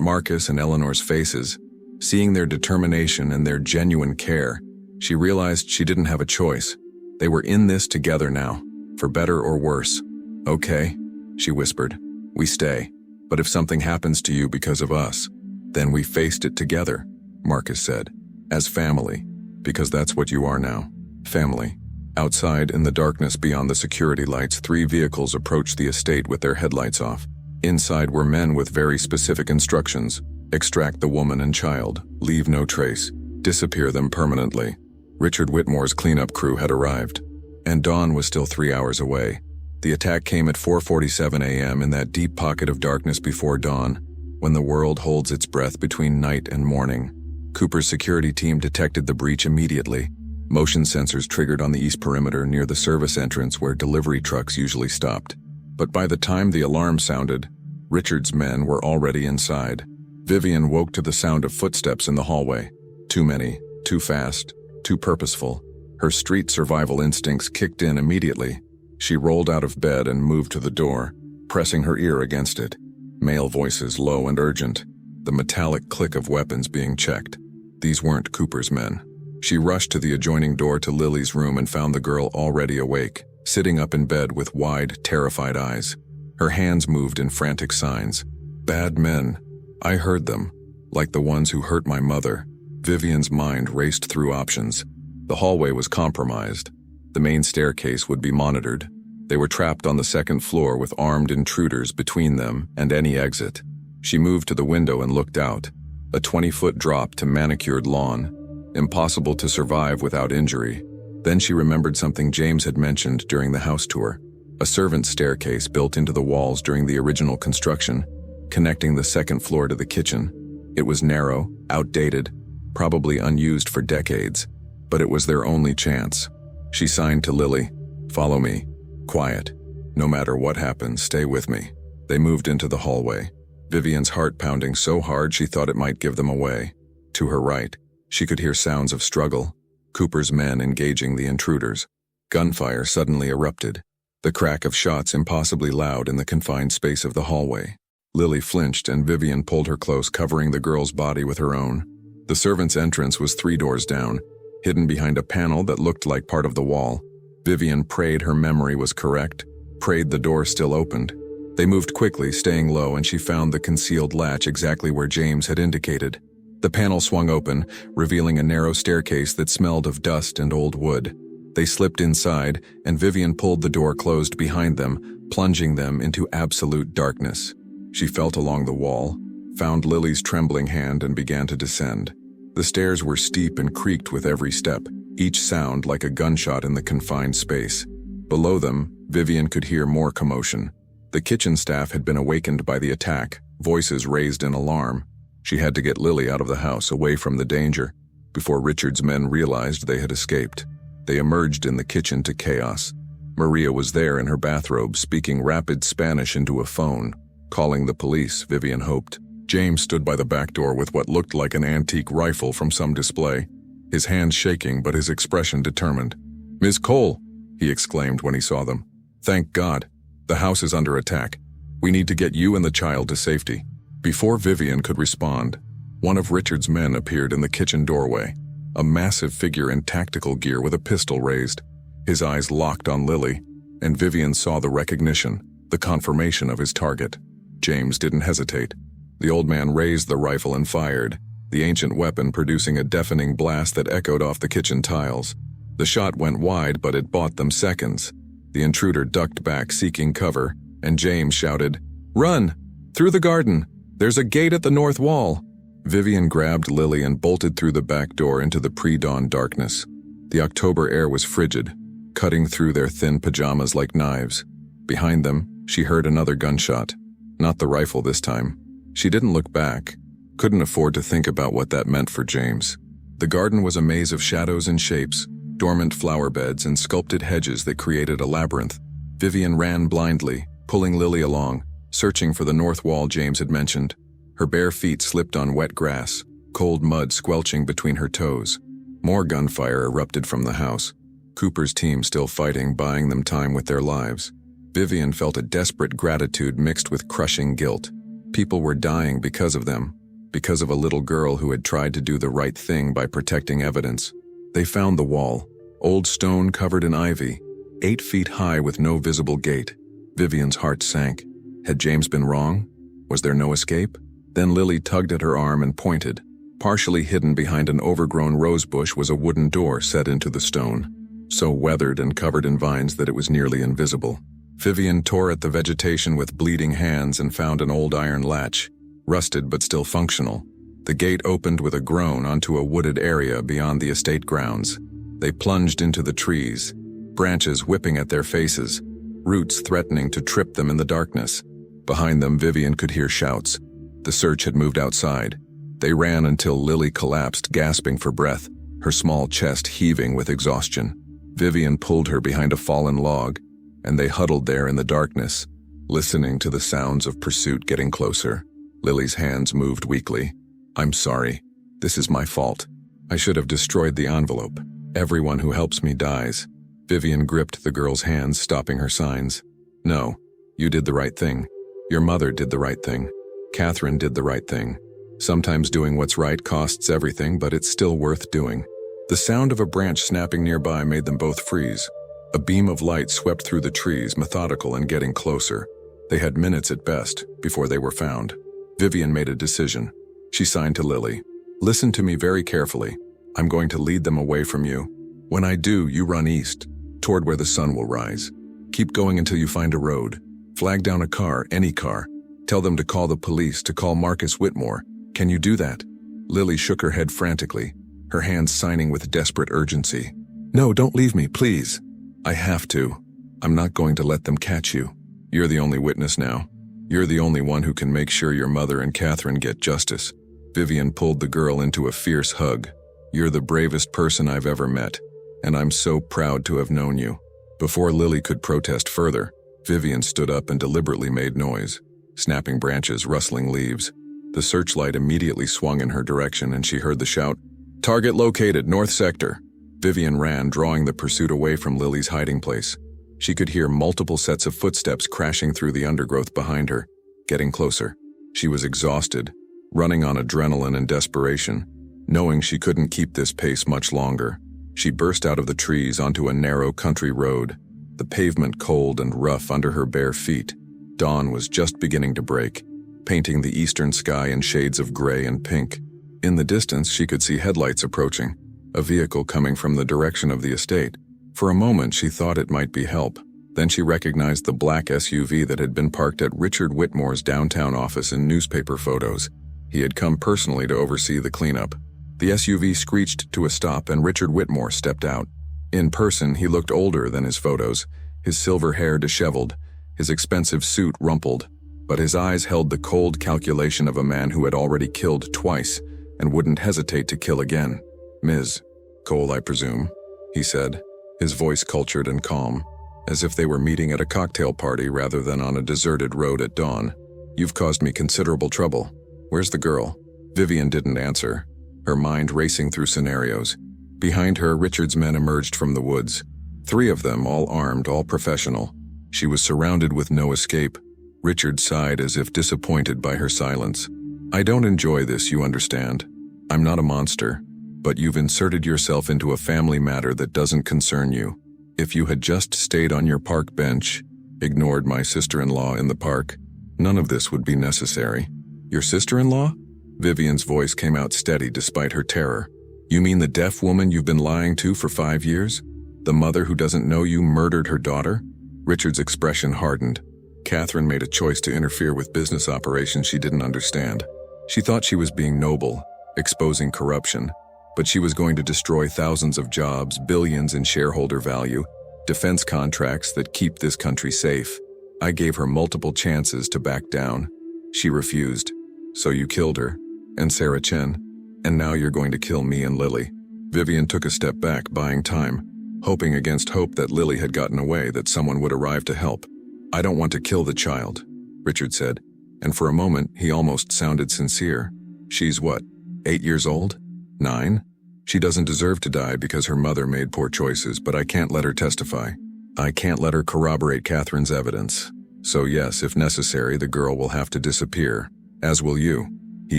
Marcus and Eleanor's faces, seeing their determination and their genuine care, she realized she didn't have a choice. They were in this together now, for better or worse. "Okay," she whispered. "We stay. But if something happens to you because of us, then we faced it together," Marcus said. "As family, because that's what you are now. Family." Outside, in the darkness beyond the security lights, 3 vehicles approached the estate with their headlights off. Inside were men with very specific instructions. Extract the woman and child. Leave no trace. Disappear them permanently. Richard Whitmore's cleanup crew had arrived. And dawn was still 3 hours away. The attack came at 4:47 a.m. in that deep pocket of darkness before dawn, when the world holds its breath between night and morning. Cooper's security team detected the breach immediately. Motion sensors triggered on the east perimeter near the service entrance where delivery trucks usually stopped. But by the time the alarm sounded, Richard's men were already inside. Vivian woke to the sound of footsteps in the hallway. Too many, too fast, too purposeful. Her street survival instincts kicked in immediately. She rolled out of bed and moved to the door, pressing her ear against it. Male voices, low and urgent. the metallic click of weapons being checked. These weren't Cooper's men. She rushed to the adjoining door to Lily's room and found the girl already awake, sitting up in bed with wide, terrified eyes. Her hands moved in frantic signs. Bad men. I heard them. Like the ones who hurt my mother. Vivian's mind raced through options. The hallway was compromised. The main staircase would be monitored. They were trapped on the second floor with armed intruders between them and any exit. She moved to the window and looked out. A 20-foot drop to manicured lawn. Impossible to survive without injury. Then she remembered something James had mentioned during the house tour. A servant's staircase built into the walls during the original construction, connecting the second floor to the kitchen. It was narrow, outdated, probably unused for decades, but it was their only chance. She signed to Lily, "Follow me. Quiet. No matter what happens, stay with me." They moved into the hallway. Vivian's heart pounding so hard she thought it might give them away. To her right, she could hear sounds of struggle. Cooper's men engaging the intruders. Gunfire suddenly erupted. The crack of shots impossibly loud in the confined space of the hallway. Lily flinched and Vivian pulled her close, covering the girl's body with her own. The servant's entrance was 3 doors down, hidden behind a panel that looked like part of the wall. Vivian prayed her memory was correct, prayed the door still opened. They moved quickly, staying low, and she found the concealed latch exactly where James had indicated. The panel swung open, revealing a narrow staircase that smelled of dust and old wood. They slipped inside, and Vivian pulled the door closed behind them, plunging them into absolute darkness. She felt along the wall, found Lily's trembling hand, and began to descend. The stairs were steep and creaked with every step, each sound like a gunshot in the confined space. Below them, Vivian could hear more commotion. The kitchen staff had been awakened by the attack, voices raised in alarm. She had to get Lily out of the house, away from the danger, before Richard's men realized they had escaped. They emerged in the kitchen to chaos. Maria was there in her bathrobe, speaking rapid Spanish into a phone, calling the police, Vivian hoped. James stood by the back door with what looked like an antique rifle from some display, his hands shaking but his expression determined. "Ms. Cole," he exclaimed when he saw them. "Thank God. The house is under attack. We need to get you and the child to safety." Before Vivian could respond, one of Richard's men appeared in the kitchen doorway, a massive figure in tactical gear with a pistol raised. His eyes locked on Lily, and Vivian saw the recognition, the confirmation of his target. James didn't hesitate. The old man raised the rifle and fired, the ancient weapon producing a deafening blast that echoed off the kitchen tiles. The shot went wide, but it bought them seconds. The intruder ducked back, seeking cover, and James shouted, "Run! Through the garden! There's a gate at the north wall!" Vivian grabbed Lily and bolted through the back door into the pre-dawn darkness. The October air was frigid, cutting through their thin pajamas like knives. Behind them, she heard another gunshot. Not the rifle this time. She didn't look back, couldn't afford to think about what that meant for James. The garden was a maze of shadows and shapes, dormant flower beds and sculpted hedges that created a labyrinth. Vivian ran blindly, pulling Lily along, searching for the north wall James had mentioned. Her bare feet slipped on wet grass, cold mud squelching between her toes. More gunfire erupted from the house. Cooper's team still fighting, buying them time with their lives. Vivian felt a desperate gratitude mixed with crushing guilt. People were dying because of them, because of a little girl who had tried to do the right thing by protecting evidence. They found the wall, old stone covered in ivy, 8 feet high with no visible gate. Vivian's heart sank. Had James been wrong? Was there no escape? Then Lily tugged at her arm and pointed. Partially hidden behind an overgrown rose bush was a wooden door set into the stone, so weathered and covered in vines that it was nearly invisible. Vivian tore at the vegetation with bleeding hands and found an old iron latch, rusted but still functional. The gate opened with a groan onto a wooded area beyond the estate grounds. They plunged into the trees, branches whipping at their faces, roots threatening to trip them in the darkness. Behind them, Vivian could hear shouts. The search had moved outside. They ran until Lily collapsed, gasping for breath, her small chest heaving with exhaustion. Vivian pulled her behind a fallen log, and they huddled there in the darkness, listening to the sounds of pursuit getting closer. Lily's hands moved weakly. "I'm sorry. This is my fault. I should have destroyed the envelope. Everyone who helps me dies." Vivian gripped the girl's hands, stopping her signs. "No, you did the right thing. Your mother did the right thing. Catherine did the right thing. Sometimes doing what's right costs everything, but it's still worth doing. The sound of a branch snapping nearby made them both freeze. A beam of light swept through the trees, methodical and getting closer. They had minutes at best before they were found. Vivian made a decision. She signed to Lily. "Listen to me very carefully. I'm going to lead them away from you. When I do, you run east, toward where the sun will rise. Keep going until you find a road. Flag down a car, any car. Tell them to call the police, to call Marcus Whitmore. Can you do that?" Lily shook her head frantically, her hands signing with desperate urgency. "No, don't leave me, please. I have to. I'm not going to let them catch you. You're the only witness now. You're the only one who can make sure your mother and Catherine get justice." Vivian pulled the girl into a fierce hug. "You're the bravest person I've ever met, and I'm so proud to have known you." Before Lily could protest further, Vivian stood up and deliberately made noise, snapping branches, rustling leaves. The searchlight immediately swung in her direction and she heard the shout, "Target located, North Sector." Vivian ran, drawing the pursuit away from Lily's hiding place. She could hear multiple sets of footsteps crashing through the undergrowth behind her, getting closer. She was exhausted, running on adrenaline and desperation, knowing she couldn't keep this pace much longer. She burst out of the trees onto a narrow country road, the pavement cold and rough under her bare feet. Dawn was just beginning to break, painting the eastern sky in shades of gray and pink. In the distance, she could see headlights approaching, a vehicle coming from the direction of the estate. For a moment, she thought it might be help. Then she recognized the black SUV that had been parked at Richard Whitmore's downtown office in newspaper photos. He had come personally to oversee the cleanup. The SUV screeched to a stop and Richard Whitmore stepped out. In person, he looked older than his photos, his silver hair disheveled, his expensive suit rumpled, but his eyes held the cold calculation of a man who had already killed twice and wouldn't hesitate to kill again. "Ms. Cole, I presume," he said, his voice cultured and calm, as if they were meeting at a cocktail party rather than on a deserted road at dawn. "You've caused me considerable trouble. Where's the girl?" Vivian didn't answer, her mind racing through scenarios. Behind her, Richard's men emerged from the woods. 3 of them, all armed, all professional. She was surrounded with no escape. Richard sighed as if disappointed by her silence. "I don't enjoy this, you understand. I'm not a monster, but you've inserted yourself into a family matter that doesn't concern you. If you had just stayed on your park bench, ignored my sister-in-law in the park, none of this would be necessary." "Your sister-in-law?" Vivian's voice came out steady despite her terror. "You mean the deaf woman you've been lying to for 5 years? The mother who doesn't know you murdered her daughter?" Richard's expression hardened. Catherine made a choice to interfere with business operations she didn't understand. She thought she was being noble, exposing corruption, but she was going to destroy thousands of jobs, billions in shareholder value, defense contracts that keep this country safe. I gave her multiple chances to back down. She refused. So you killed her, and Sarah Chen, and now you're going to kill me and Lily. Vivian took a step back, buying time, hoping against hope that Lily had gotten away, that someone would arrive to help. "I don't want to kill the child," Richard said, and for a moment he almost sounded sincere. "She's what, 8 years old? 9? She doesn't deserve to die because her mother made poor choices, but I can't let her testify. I can't let her corroborate Catherine's evidence. So yes, if necessary, the girl will have to disappear, as will you." He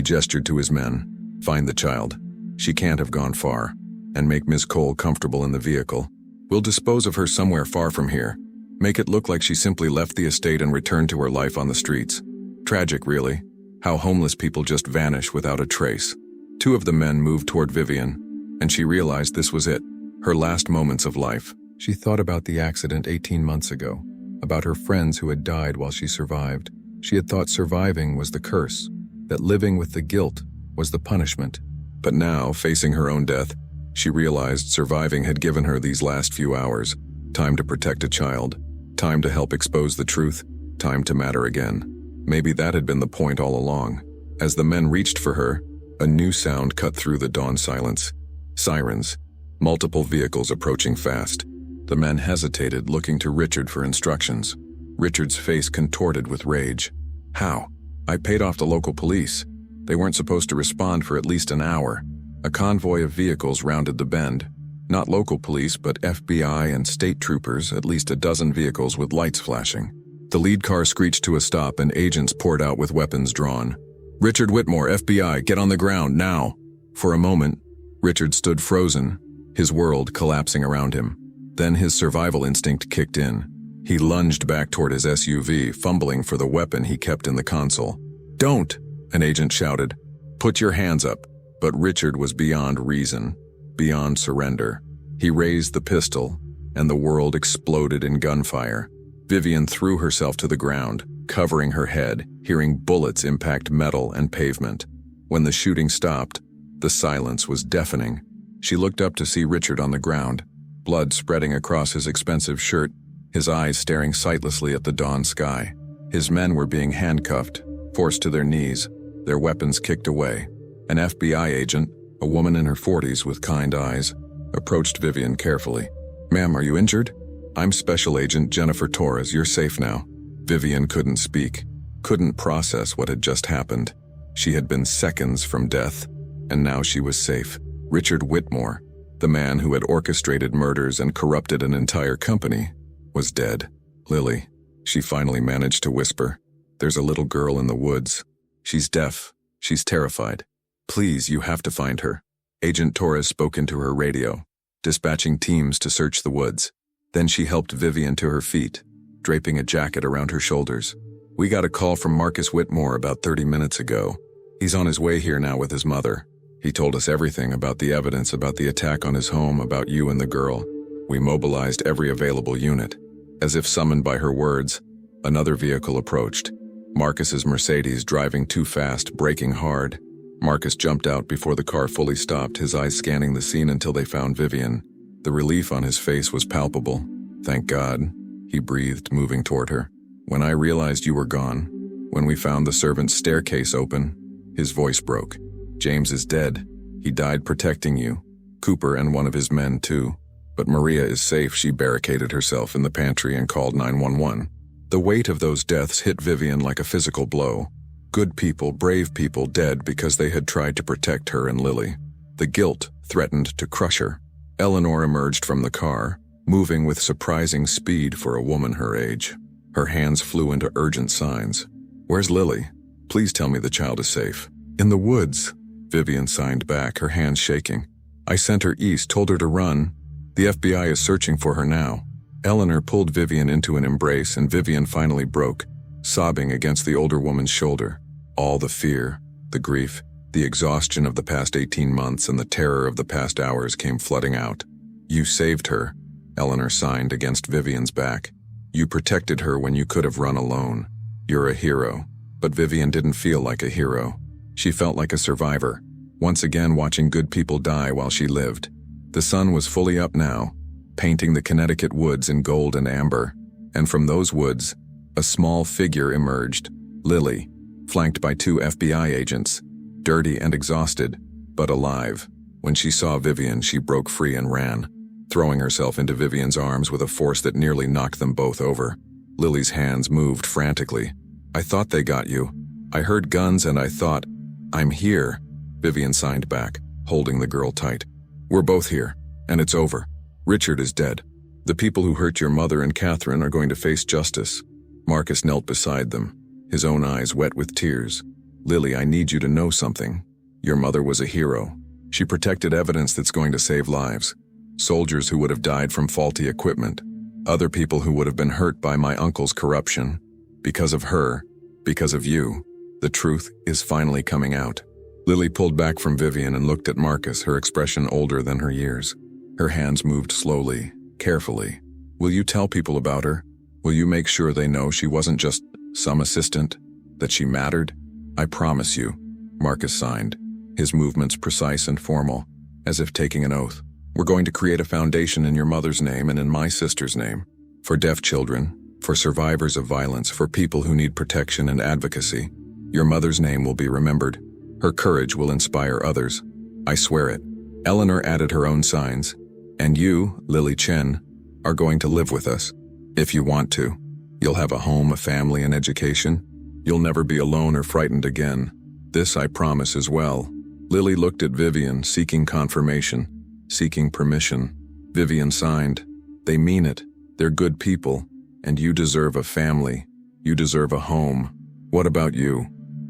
gestured to his men. "Find the child. She can't have gone far, and make Ms. Cole comfortable in the vehicle. We'll dispose of her somewhere far from here. Make it look like she simply left the estate and returned to her life on the streets. Tragic, really, how homeless people just vanish without a trace." 2 of the men moved toward Vivian, and she realized this was it, her last moments of life. She thought about the accident 18 months ago, about her friends who had died while she survived. She had thought surviving was the curse, that living with the guilt was the punishment. But now, facing her own death, she realized surviving had given her these last few hours, time to protect a child, time to help expose the truth, time to matter again. Maybe that had been the point all along. As the men reached for her, a new sound cut through the dawn silence. Sirens, multiple vehicles approaching fast. The men hesitated, looking to Richard for instructions. Richard's face contorted with rage. "How? I paid off the local police. They weren't supposed to respond for at least an hour." A convoy of vehicles rounded the bend. Not local police, but FBI and state troopers, at least a dozen vehicles with lights flashing. The lead car screeched to a stop and agents poured out with weapons drawn. "Richard Whitmore, FBI, get on the ground, now!" For a moment, Richard stood frozen, his world collapsing around him. Then his survival instinct kicked in. He lunged back toward his SUV, fumbling for the weapon he kept in the console. "Don't!" an agent shouted. "Put your hands up." But Richard was beyond reason, beyond surrender. He raised the pistol, and the world exploded in gunfire. Vivian threw herself to the ground, covering her head, hearing bullets impact metal and pavement. When the shooting stopped, the silence was deafening. She looked up to see Richard on the ground, blood spreading across his expensive shirt, his eyes staring sightlessly at the dawn sky. His men were being handcuffed, forced to their knees, their weapons kicked away. An FBI agent, a woman in her 40s with kind eyes, approached Vivian carefully. "Ma'am, are you injured?" "I'm Special Agent Jennifer Torres. You're safe now." Vivian couldn't speak, couldn't process what had just happened. She had been seconds from death, and now she was safe. Richard Whitmore, the man who had orchestrated murders and corrupted an entire company, was dead. "Lily," she finally managed to whisper, "there's a little girl in the woods. She's deaf. She's terrified. Please, you have to find her." Agent Torres spoke into her radio, dispatching teams to search the woods. Then she helped Vivian to her feet, draping a jacket around her shoulders. "We got a call from Marcus Whitmore about 30 minutes ago. He's on his way here now with his mother. He told us everything about the evidence, about the attack on his home, about you and the girl. We mobilized every available unit." As if summoned by her words, another vehicle approached. Marcus's Mercedes, driving too fast, braking hard. Marcus jumped out before the car fully stopped, his eyes scanning the scene until they found Vivian. The relief on his face was palpable. "Thank God," he breathed, moving toward her. "When I realized you were gone, when we found the servants' staircase open," his voice broke. "James is dead. He died protecting you. Cooper and one of his men, too. But Maria is safe." She barricaded herself in the pantry and called 911. The weight of those deaths hit Vivian like a physical blow. Good people, brave people, dead because they had tried to protect her and Lily. The guilt threatened to crush her. Eleanor emerged from the car, moving with surprising speed for a woman her age. Her hands flew into urgent signs. "Where's Lily? Please tell me the child is safe." "In the woods," Vivian signed back, her hands shaking. "I sent her east, told her to run. The FBI is searching for her now." Eleanor pulled Vivian into an embrace, and Vivian finally broke, sobbing against the older woman's shoulder. All the fear, the grief, the exhaustion of the past 18 months and the terror of the past hours came flooding out. "You saved her," Eleanor signed against Vivian's back. "You protected her when you could have run alone. You're a hero." But Vivian didn't feel like a hero. She felt like a survivor, once again watching good people die while she lived. The sun was fully up now, painting the Connecticut woods in gold and amber, and from those woods, a small figure emerged, Lily, flanked by 2 FBI agents, dirty and exhausted, but alive. When she saw Vivian, she broke free and ran, throwing herself into Vivian's arms with a force that nearly knocked them both over. Lily's hands moved frantically. "I thought they got you. I heard guns and I thought, I'm here," Vivian signed back, holding the girl tight. "We're both here, and it's over. Richard is dead. The people who hurt your mother and Catherine are going to face justice." Marcus knelt beside them, his own eyes wet with tears. "Lily, I need you to know something. Your mother was a hero. She protected evidence that's going to save lives. Soldiers who would have died from faulty equipment. Other people who would have been hurt by my uncle's corruption. Because of her, because of you, the truth is finally coming out." Lily pulled back from Vivian and looked at Marcus, her expression older than her years. Her hands moved slowly, carefully. "Will you tell people about her? Will you make sure they know she wasn't just some assistant, that she mattered?" "I promise you," Marcus signed, his movements precise and formal, as if taking an oath. "We're going to create a foundation in your mother's name and in my sister's name, for deaf children, for survivors of violence, for people who need protection and advocacy. Your mother's name will be remembered. Her courage will inspire others. I swear it." Eleanor added her own signs. "And you, Lily Chen, are going to live with us. If you want to. You'll have a home, a family, and education. You'll never be alone or frightened again. This I promise as well." Lily looked at Vivian, seeking confirmation, seeking permission. Vivian signed. "They mean it. They're good people. And you deserve a family. You deserve a home. What about you?"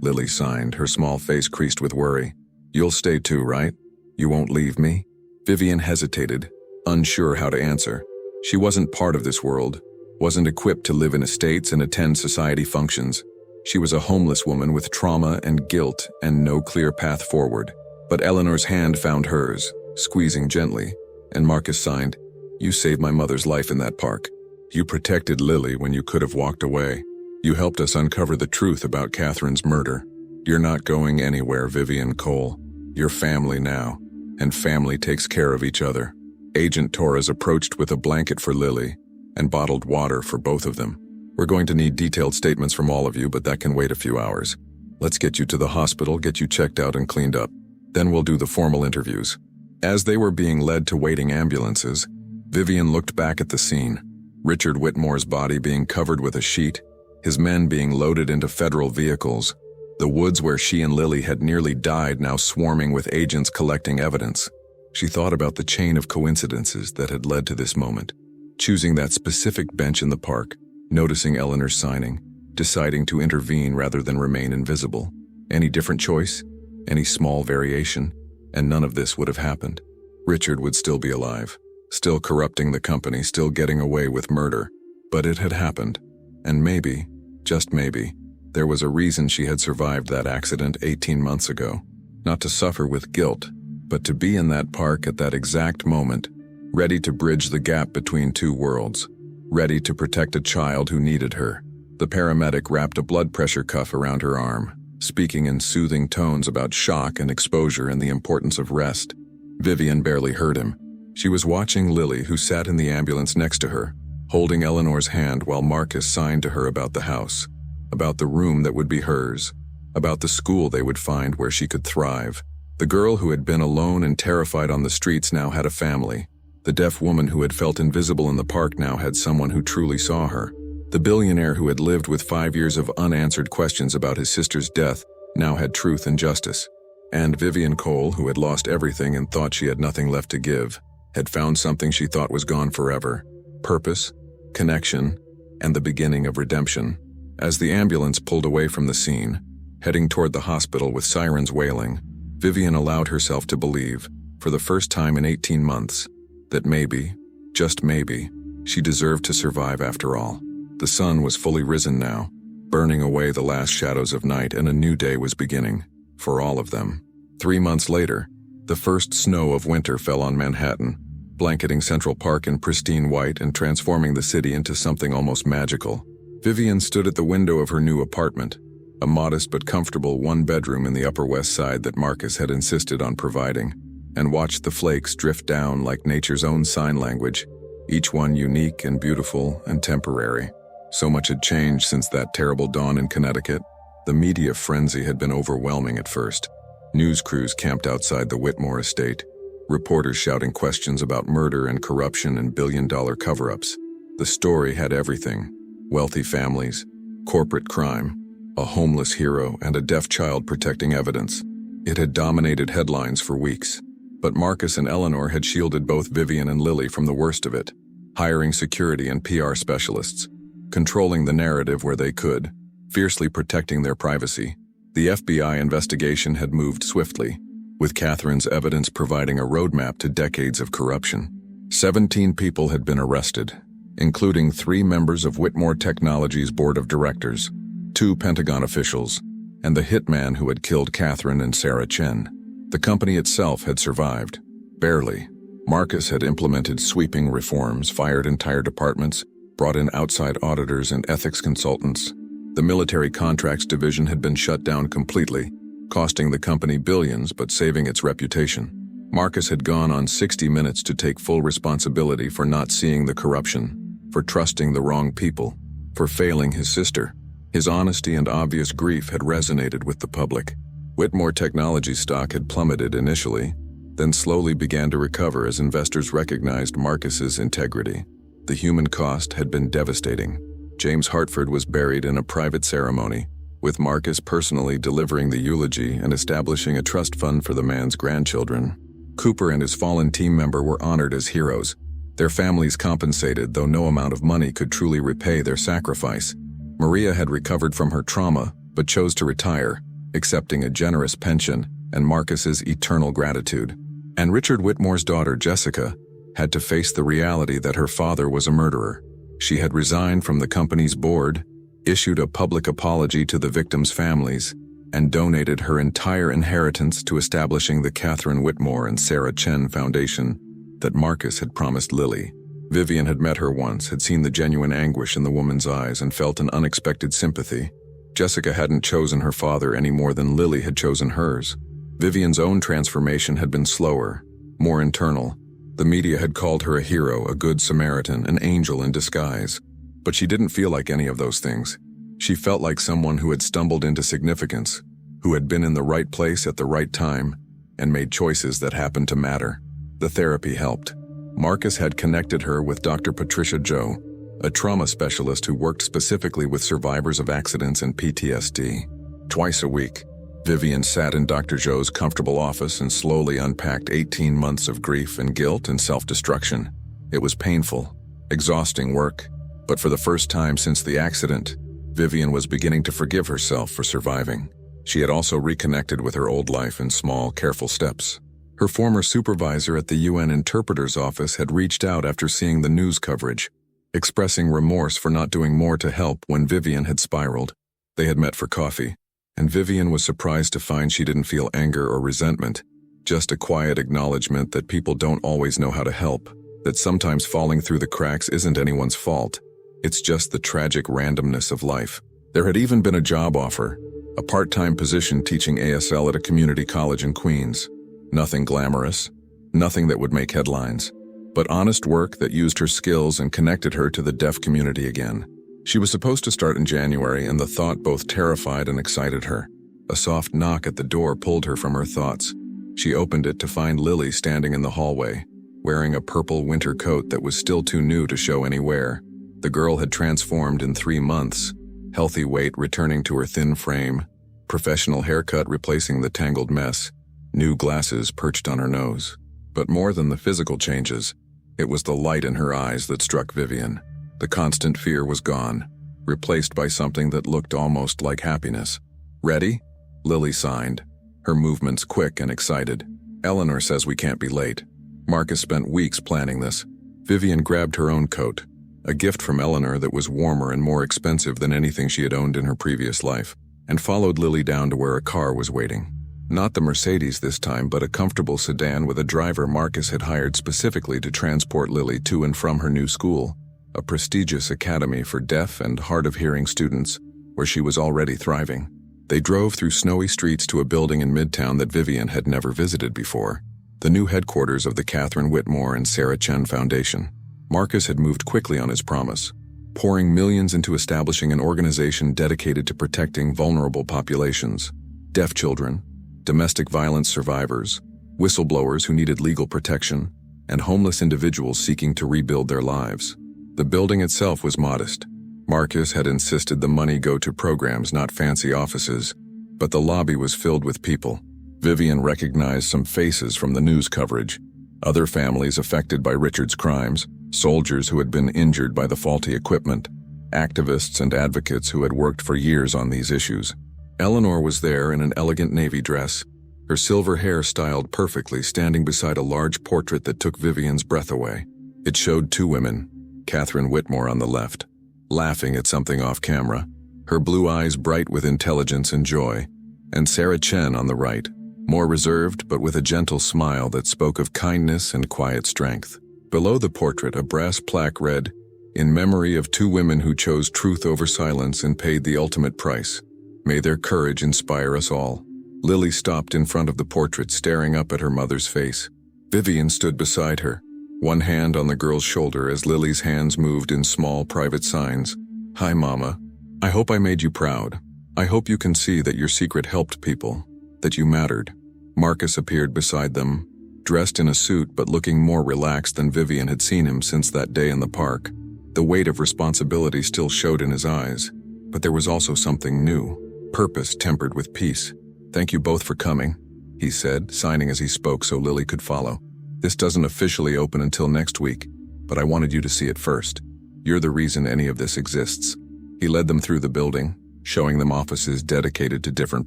Lily signed, her small face creased with worry. "You'll stay too, right? You won't leave me?" Vivian hesitated, unsure how to answer. She wasn't part of this world, wasn't equipped to live in estates and attend society functions. She was a homeless woman with trauma and guilt and no clear path forward. But Eleanor's hand found hers, squeezing gently, and Marcus signed, "You saved my mother's life in that park. You protected Lily when you could have walked away. You helped us uncover the truth about Catherine's murder. You're not going anywhere, Vivian Cole. You're family now, and family takes care of each other." Agent Torres approached with a blanket for Lily and bottled water for both of them. "We're going to need detailed statements from all of you, but that can wait a few hours. Let's get you to the hospital, get you checked out and cleaned up. Then we'll do the formal interviews." As they were being led to waiting ambulances, Vivian looked back at the scene. Richard Whitmore's body being covered with a sheet, his men being loaded into federal vehicles, the woods where she and Lily had nearly died now swarming with agents collecting evidence. She thought about the chain of coincidences that had led to this moment. Choosing that specific bench in the park, noticing Eleanor signing, deciding to intervene rather than remain invisible. Any different choice? Any small variation? And none of this would have happened. Richard would still be alive, still corrupting the company, still getting away with murder. But it had happened. And maybe, just maybe, there was a reason she had survived that accident 18 months ago. Not to suffer with guilt, but to be in that park at that exact moment, ready to bridge the gap between two worlds, ready to protect a child who needed her. The paramedic wrapped a blood pressure cuff around her arm, speaking in soothing tones about shock and exposure and the importance of rest. Vivian barely heard him. She was watching Lily, who sat in the ambulance next to her, holding Eleanor's hand while Marcus signed to her about the house, about the room that would be hers, about the school they would find where she could thrive. The girl who had been alone and terrified on the streets now had a family. The deaf woman who had felt invisible in the park now had someone who truly saw her. The billionaire who had lived with 5 years of unanswered questions about his sister's death now had truth and justice. And Vivian Cole, who had lost everything and thought she had nothing left to give, had found something she thought was gone forever: purpose, connection, and the beginning of redemption. As the ambulance pulled away from the scene, heading toward the hospital with sirens wailing, Vivian allowed herself to believe, for the first time in 18 months, that maybe, just maybe, she deserved to survive after all. The sun was fully risen now, burning away the last shadows of night, and a new day was beginning, for all of them. 3 months later, the first snow of winter fell on Manhattan, blanketing Central Park in pristine white and transforming the city into something almost magical. Vivian stood at the window of her new apartment, a modest but comfortable one-bedroom in the Upper West Side that Marcus had insisted on providing, and watched the flakes drift down like nature's own sign language, each one unique and beautiful and temporary. So much had changed since that terrible dawn in Connecticut. The media frenzy had been overwhelming at first. News crews camped outside the Whitmore estate, reporters shouting questions about murder and corruption and billion-dollar cover-ups. The story had everything: wealthy families, corporate crime, a homeless hero, and a deaf child protecting evidence. It had dominated headlines for weeks. But Marcus and Eleanor had shielded both Vivian and Lily from the worst of it, hiring security and PR specialists, controlling the narrative where they could, fiercely protecting their privacy. The FBI investigation had moved swiftly, with Catherine's evidence providing a roadmap to decades of corruption. 17 people had been arrested, including 3 members of Whitmore Technologies' board of directors, 2 Pentagon officials, and the hitman who had killed Catherine and Sarah Chen. The company itself had survived. Barely. Marcus had implemented sweeping reforms, fired entire departments, brought in outside auditors and ethics consultants. The military contracts division had been shut down completely, costing the company billions but saving its reputation. Marcus had gone on 60 Minutes to take full responsibility for not seeing the corruption, for trusting the wrong people, for failing his sister. His honesty and obvious grief had resonated with the public. Whitmore Technology stock had plummeted initially, then slowly began to recover as investors recognized Marcus's integrity. The human cost had been devastating. James Hartford was buried in a private ceremony, with Marcus personally delivering the eulogy and establishing a trust fund for the man's grandchildren. Cooper and his fallen team member were honored as heroes, their families compensated, though no amount of money could truly repay their sacrifice. Maria had recovered from her trauma, but chose to retire, accepting a generous pension and Marcus's eternal gratitude. And Richard Whitmore's daughter, Jessica, had to face the reality that her father was a murderer. She had resigned from the company's board, issued a public apology to the victims' families, and donated her entire inheritance to establishing the Catherine Whitmore and Sarah Chen Foundation that Marcus had promised Lily. Vivian had met her once, had seen the genuine anguish in the woman's eyes, and felt an unexpected sympathy. Jessica hadn't chosen her father any more than Lily had chosen hers. Vivian's own transformation had been slower, more internal. The media had called her a hero, a good Samaritan, an angel in disguise. But she didn't feel like any of those things. She felt like someone who had stumbled into significance, who had been in the right place at the right time, and made choices that happened to matter. The therapy helped. Marcus had connected her with Dr. Patricia Joe, a trauma specialist who worked specifically with survivors of accidents and PTSD. Twice a week, Vivian sat in Dr. Joe's comfortable office and slowly unpacked 18 months of grief and guilt and self-destruction. It was painful, exhausting work, but for the first time since the accident, Vivian was beginning to forgive herself for surviving. She had also reconnected with her old life in small, careful steps. Her former supervisor at the UN Interpreter's Office had reached out after seeing the news coverage, expressing remorse for not doing more to help when Vivian had spiraled. They had met for coffee, and Vivian was surprised to find she didn't feel anger or resentment, just a quiet acknowledgement that people don't always know how to help, that sometimes falling through the cracks isn't anyone's fault. It's just the tragic randomness of life. There had even been a job offer, a part-time position teaching ASL at a community college in Queens. Nothing glamorous, nothing that would make headlines, but honest work that used her skills and connected her to the deaf community again. She was supposed to start in January, and the thought both terrified and excited her. A soft knock at the door pulled her from her thoughts. She opened it to find Lily standing in the hallway, wearing a purple winter coat that was still too new to show any wear. The girl had transformed in 3 months, healthy weight returning to her thin frame, professional haircut replacing the tangled mess, new glasses perched on her nose. But more than the physical changes, it was the light in her eyes that struck Vivian. The constant fear was gone, replaced by something that looked almost like happiness. "Ready?" Lily signed, her movements quick and excited. "Eleanor says we can't be late." Marcus spent weeks planning this. Vivian grabbed her own coat, a gift from Eleanor that was warmer and more expensive than anything she had owned in her previous life, and followed Lily down to where a car was waiting. Not the Mercedes this time, but a comfortable sedan with a driver Marcus had hired specifically to transport Lily to and from her new school, a prestigious academy for deaf and hard-of-hearing students, where she was already thriving. They drove through snowy streets to a building in Midtown that Vivian had never visited before, the new headquarters of the Catherine Whitmore and Sarah Chen Foundation. Marcus had moved quickly on his promise, pouring millions into establishing an organization dedicated to protecting vulnerable populations, deaf children, domestic violence survivors, whistleblowers who needed legal protection, and homeless individuals seeking to rebuild their lives. The building itself was modest. Marcus had insisted the money go to programs, not fancy offices, but the lobby was filled with people. Vivian recognized some faces from the news coverage, other families affected by Richard's crimes, soldiers who had been injured by the faulty equipment, activists and advocates who had worked for years on these issues. Eleanor was there in an elegant navy dress, her silver hair styled perfectly, standing beside a large portrait that took Vivian's breath away. It showed 2 women, Catherine Whitmore on the left, laughing at something off camera, her blue eyes bright with intelligence and joy, and Sarah Chen on the right, more reserved but with a gentle smile that spoke of kindness and quiet strength. Below the portrait, a brass plaque read, "In memory of 2 women who chose truth over silence and paid the ultimate price. May their courage inspire us all." Lily stopped in front of the portrait, staring up at her mother's face. Vivian stood beside her, one hand on the girl's shoulder as Lily's hands moved in small private signs. "Hi, Mama. I hope I made you proud. I hope you can see that your secret helped people, that you mattered." Marcus appeared beside them, dressed in a suit but looking more relaxed than Vivian had seen him since that day in the park. The weight of responsibility still showed in his eyes, but there was also something new, purpose tempered with peace. "Thank you both for coming," he said, signing as he spoke so Lily could follow. "This doesn't officially open until next week, but I wanted you to see it first. You're the reason any of this exists." He led them through the building, showing them offices dedicated to different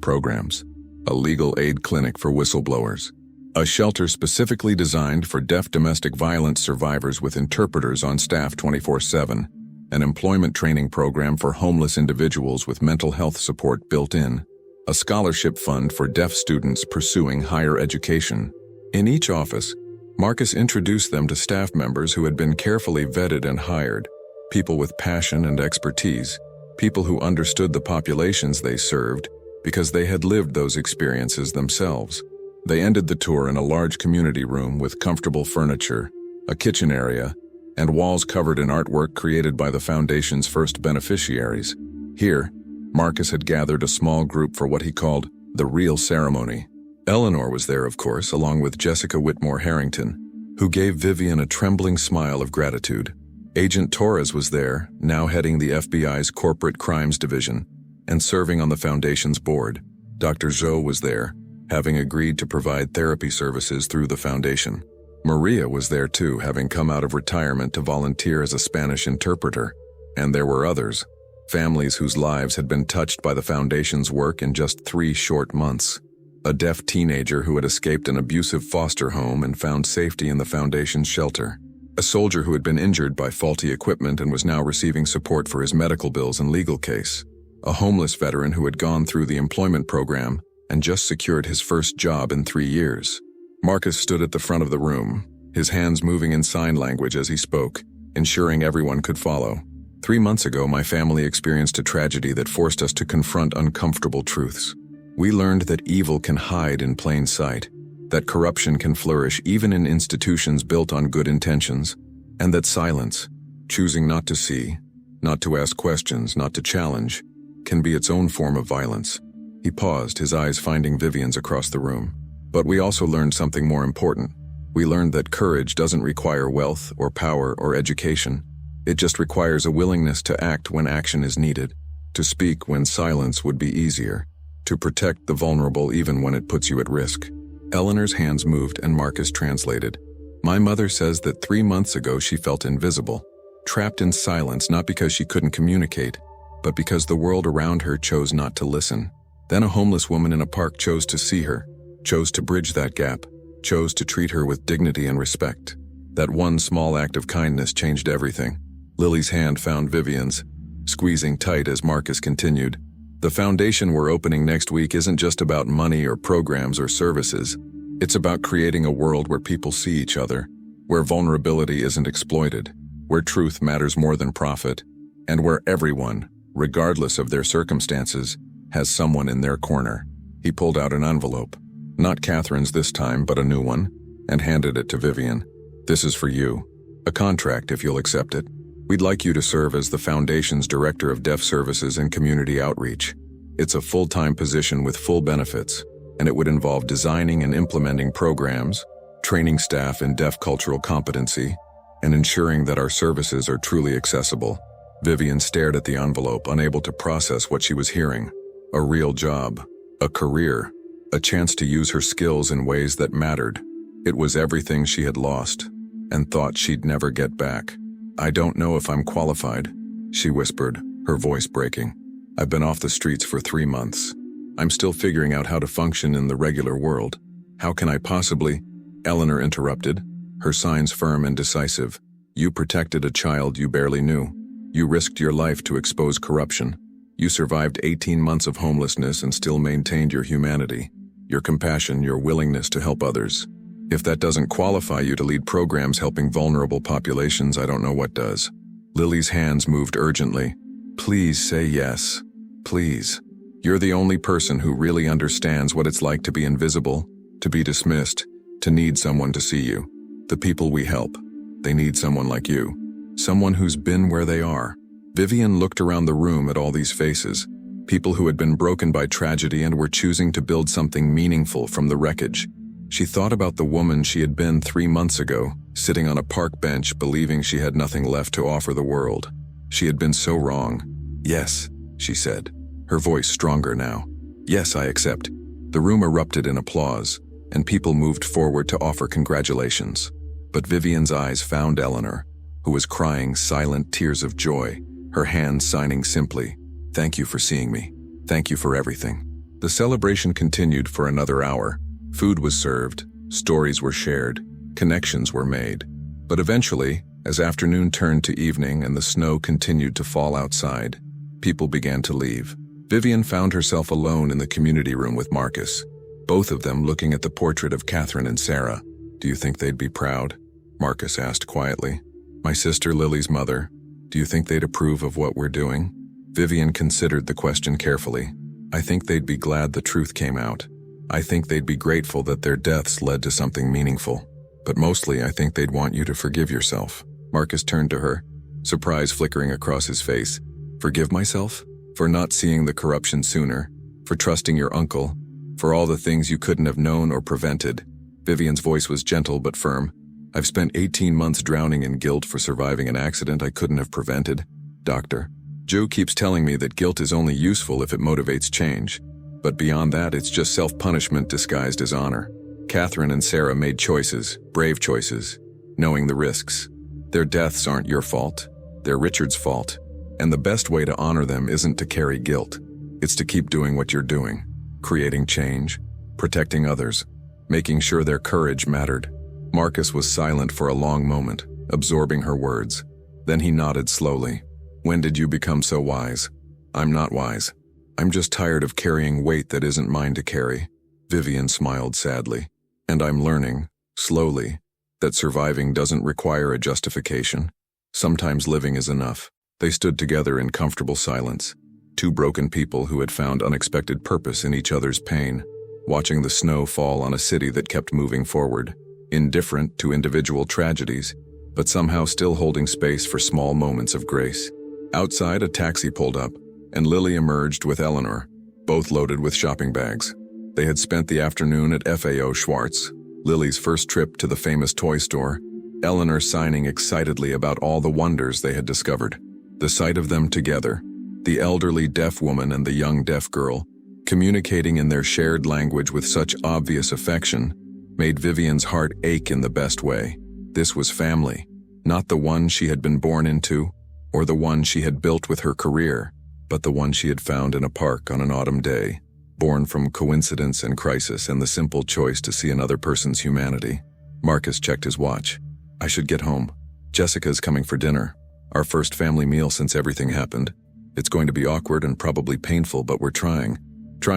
programs, a legal aid clinic for whistleblowers, a shelter specifically designed for deaf domestic violence survivors with interpreters on staff 24/7, an employment training program for homeless individuals with mental health support built in, a scholarship fund for deaf students pursuing higher education. In each office, Marcus introduced them to staff members who had been carefully vetted and hired, people with passion and expertise, people who understood the populations they served because they had lived those experiences themselves. They ended the tour in a large community room with comfortable furniture, a kitchen area, and walls covered in artwork created by the foundation's first beneficiaries. Here, Marcus had gathered a small group for what he called the real ceremony. Eleanor was there, of course, along with Jessica Whitmore Harrington, who gave Vivian a trembling smile of gratitude. Agent Torres was there, now heading the FBI's Corporate Crimes Division and serving on the Foundation's board. Dr. Zhou was there, having agreed to provide therapy services through the Foundation. Maria was there too, having come out of retirement to volunteer as a Spanish interpreter. And there were others, families whose lives had been touched by the Foundation's work in just 3 short months. A deaf teenager who had escaped an abusive foster home and found safety in the Foundation's shelter. A soldier who had been injured by faulty equipment and was now receiving support for his medical bills and legal case. A homeless veteran who had gone through the employment program and just secured his first job in 3 years. Marcus stood at the front of the room, his hands moving in sign language as he spoke, ensuring everyone could follow. 3 months ago, my family experienced a tragedy that forced us to confront uncomfortable truths. We learned that evil can hide in plain sight, that corruption can flourish even in institutions built on good intentions, and that silence, choosing not to see, not to ask questions, not to challenge, can be its own form of violence. He paused, his eyes finding Vivian's across the room. But we also learned something more important. We learned that courage doesn't require wealth or power or education. It just requires a willingness to act when action is needed, to speak when silence would be easier, to protect the vulnerable even when it puts you at risk. Eleanor's hands moved and Marcus translated. My mother says that 3 months ago she felt invisible, trapped in silence, not because she couldn't communicate, but because the world around her chose not to listen. Then a homeless woman in a park chose to see her, chose to bridge that gap, chose to treat her with dignity and respect. That one small act of kindness changed everything. Lily's hand found Vivian's, squeezing tight as Marcus continued. The foundation we're opening next week isn't just about money or programs or services. It's about creating a world where people see each other, where vulnerability isn't exploited, where truth matters more than profit, and where everyone, regardless of their circumstances, has someone in their corner. He pulled out an envelope, not Catherine's this time, but a new one, and handed it to Vivian. This is for you. A contract if you'll accept it. We'd like you to serve as the Foundation's Director of Deaf Services and Community Outreach. It's a full-time position with full benefits, and it would involve designing and implementing programs, training staff in deaf cultural competency, and ensuring that our services are truly accessible. Vivian stared at the envelope, unable to process what she was hearing. A real job, a career, a chance to use her skills in ways that mattered. It was everything she had lost and thought she'd never get back. I don't know if I'm qualified, she whispered, her voice breaking. I've been off the streets for 3 months. I'm still figuring out how to function in the regular world. How can I possibly? Eleanor interrupted, her signs firm and decisive. You protected a child you barely knew. You risked your life to expose corruption. You survived 18 months of homelessness and still maintained your humanity, your compassion, your willingness to help others. If that doesn't qualify you to lead programs helping vulnerable populations, I don't know what does. Lily's hands moved urgently. Please say yes. Please. You're the only person who really understands what it's like to be invisible, to be dismissed, to need someone to see you. The people we help, they need someone like you. Someone who's been where they are. Vivian looked around the room at all these faces, people who had been broken by tragedy and were choosing to build something meaningful from the wreckage. She thought about the woman she had been 3 months ago, sitting on a park bench believing she had nothing left to offer the world. She had been so wrong. Yes, she said, her voice stronger now. Yes, I accept. The room erupted in applause, and people moved forward to offer congratulations. But Vivian's eyes found Eleanor, who was crying silent tears of joy, her hands signing simply. Thank you for seeing me. Thank you for everything." The celebration continued for another hour. Food was served, stories were shared, connections were made. But eventually, as afternoon turned to evening and the snow continued to fall outside, people began to leave. Vivian found herself alone in the community room with Marcus, both of them looking at the portrait of Catherine and Sarah. "Do you think they'd be proud?" Marcus asked quietly. "My sister Lily's mother. Do you think they'd approve of what we're doing?" Vivian considered the question carefully. "I think they'd be glad the truth came out. I think they'd be grateful that their deaths led to something meaningful. But mostly I think they'd want you to forgive yourself." Marcus turned to her, surprise flickering across his face. "Forgive myself? For not seeing the corruption sooner? For trusting your uncle? For all the things you couldn't have known or prevented?" Vivian's voice was gentle but firm. "I've spent 18 months drowning in guilt for surviving an accident I couldn't have prevented. Doctor, Joe keeps telling me that guilt is only useful if it motivates change. But beyond that, it's just self-punishment disguised as honor. Catherine and Sarah made choices, brave choices, knowing the risks. Their deaths aren't your fault. They're Richard's fault. And the best way to honor them isn't to carry guilt. It's to keep doing what you're doing, creating change, protecting others, making sure their courage mattered." Marcus was silent for a long moment, absorbing her words. Then he nodded slowly. "When did you become so wise?" "I'm not wise. I'm just tired of carrying weight that isn't mine to carry." Vivian smiled sadly. "And I'm learning, slowly, that surviving doesn't require a justification. Sometimes living is enough." They stood together in comfortable silence, two broken people who had found unexpected purpose in each other's pain, watching the snow fall on a city that kept moving forward, indifferent to individual tragedies, but somehow still holding space for small moments of grace. Outside, a taxi pulled up, and Lily emerged with Eleanor, both loaded with shopping bags. They had spent the afternoon at FAO Schwartz, Lily's first trip to the famous toy store, Eleanor signing excitedly about all the wonders they had discovered. The sight of them together, the elderly deaf woman and the young deaf girl, communicating in their shared language with such obvious affection, made Vivian's heart ache in the best way. This was family, not the one she had been born into, or the one she had built with her career, but the one she had found in a park on an autumn day, born from coincidence and crisis and the simple choice to see another person's humanity. Marcus checked his watch. "I should get home. Jessica's coming for dinner. Our first family meal since everything happened. It's going to be awkward and probably painful, but we're trying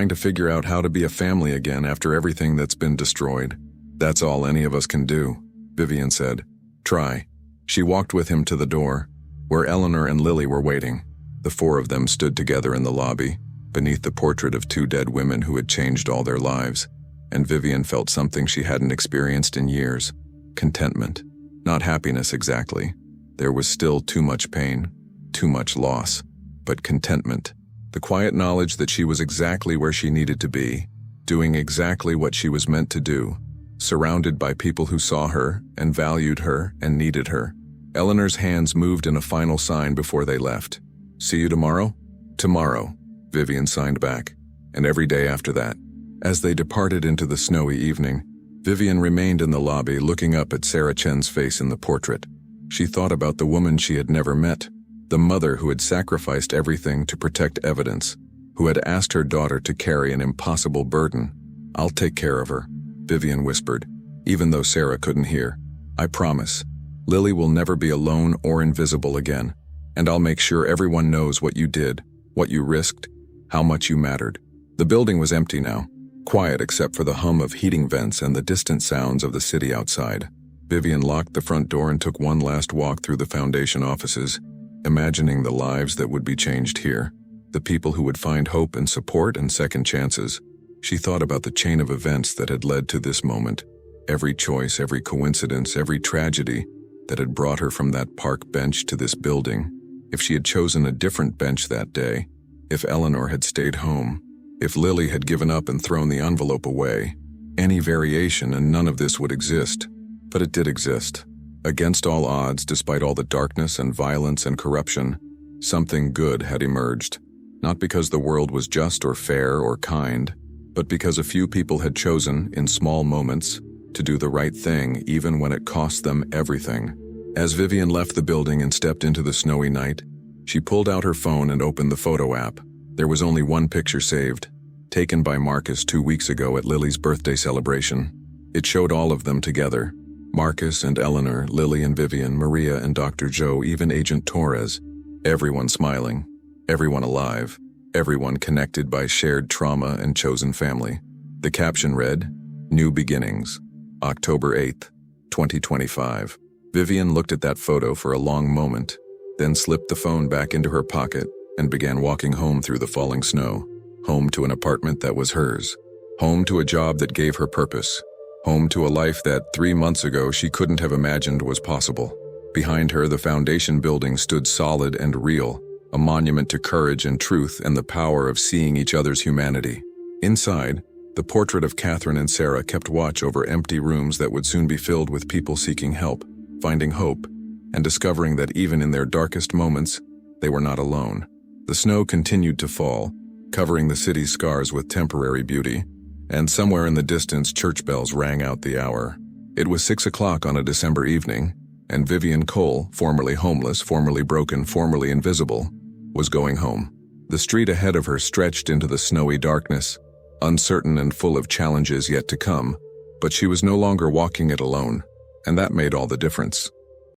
to figure out how to be a family again after everything that's been destroyed. That's all any of us can do," Vivian said. "Try." She walked with him to the door, where Eleanor and Lily were waiting. The four of them stood together in the lobby, beneath the portrait of two dead women who had changed all their lives, and Vivian felt something she hadn't experienced in years. Contentment. Not happiness exactly. There was still too much pain, too much loss, but contentment. The quiet knowledge that she was exactly where she needed to be, doing exactly what she was meant to do, surrounded by people who saw her and valued her and needed her. Eleanor's hands moved in a final sign before they left. "See you tomorrow?" "Tomorrow," Vivian signed back, and every day after that. As they departed into the snowy evening, Vivian remained in the lobby looking up at Sarah Chen's face in the portrait. She thought about the woman she had never met, the mother who had sacrificed everything to protect evidence, who had asked her daughter to carry an impossible burden. "I'll take care of her," Vivian whispered, even though Sarah couldn't hear. "I promise. Lily will never be alone or invisible again, and I'll make sure everyone knows what you did, what you risked, how much you mattered." The building was empty now, quiet except for the hum of heating vents and the distant sounds of the city outside. Vivian locked the front door and took one last walk through the foundation offices, imagining the lives that would be changed here, the people who would find hope and support and second chances. She thought about the chain of events that had led to this moment, every choice, every coincidence, every tragedy that had brought her from that park bench to this building. If she had chosen a different bench that day, if Eleanor had stayed home, if Lily had given up and thrown the envelope away, any variation and none of this would exist. But it did exist. Against all odds, despite all the darkness and violence and corruption, something good had emerged. Not because the world was just or fair or kind, but because a few people had chosen, in small moments, to do the right thing even when it cost them everything. As Vivian left the building and stepped into the snowy night, She pulled out her phone and opened the photo app. There was only one picture saved, taken by Marcus 2 weeks ago at Lily's birthday celebration. It showed all of them together. Marcus and Eleanor, Lily and Vivian, Maria and Dr. Joe, even Agent Torres. Everyone smiling, everyone alive, everyone connected by shared trauma and chosen family. The caption read, "New Beginnings, October 8th, 2025. Vivian looked at that photo for a long moment, then slipped the phone back into her pocket and began walking home through the falling snow. Home to an apartment that was hers. Home to a job that gave her purpose. Home to a life that 3 months ago she couldn't have imagined was possible. Behind her, the foundation building stood solid and real, a monument to courage and truth and the power of seeing each other's humanity. Inside, the portrait of Catherine and Sarah kept watch over empty rooms that would soon be filled with people seeking help, finding hope, and discovering that even in their darkest moments, they were not alone. The snow continued to fall, covering the city's scars with temporary beauty, and somewhere in the distance church bells rang out the hour. It was 6 o'clock on a December evening, and Vivian Cole, formerly homeless, formerly broken, formerly invisible, was going home. The street ahead of her stretched into the snowy darkness, uncertain and full of challenges yet to come, but she was no longer walking it alone, and that made all the difference.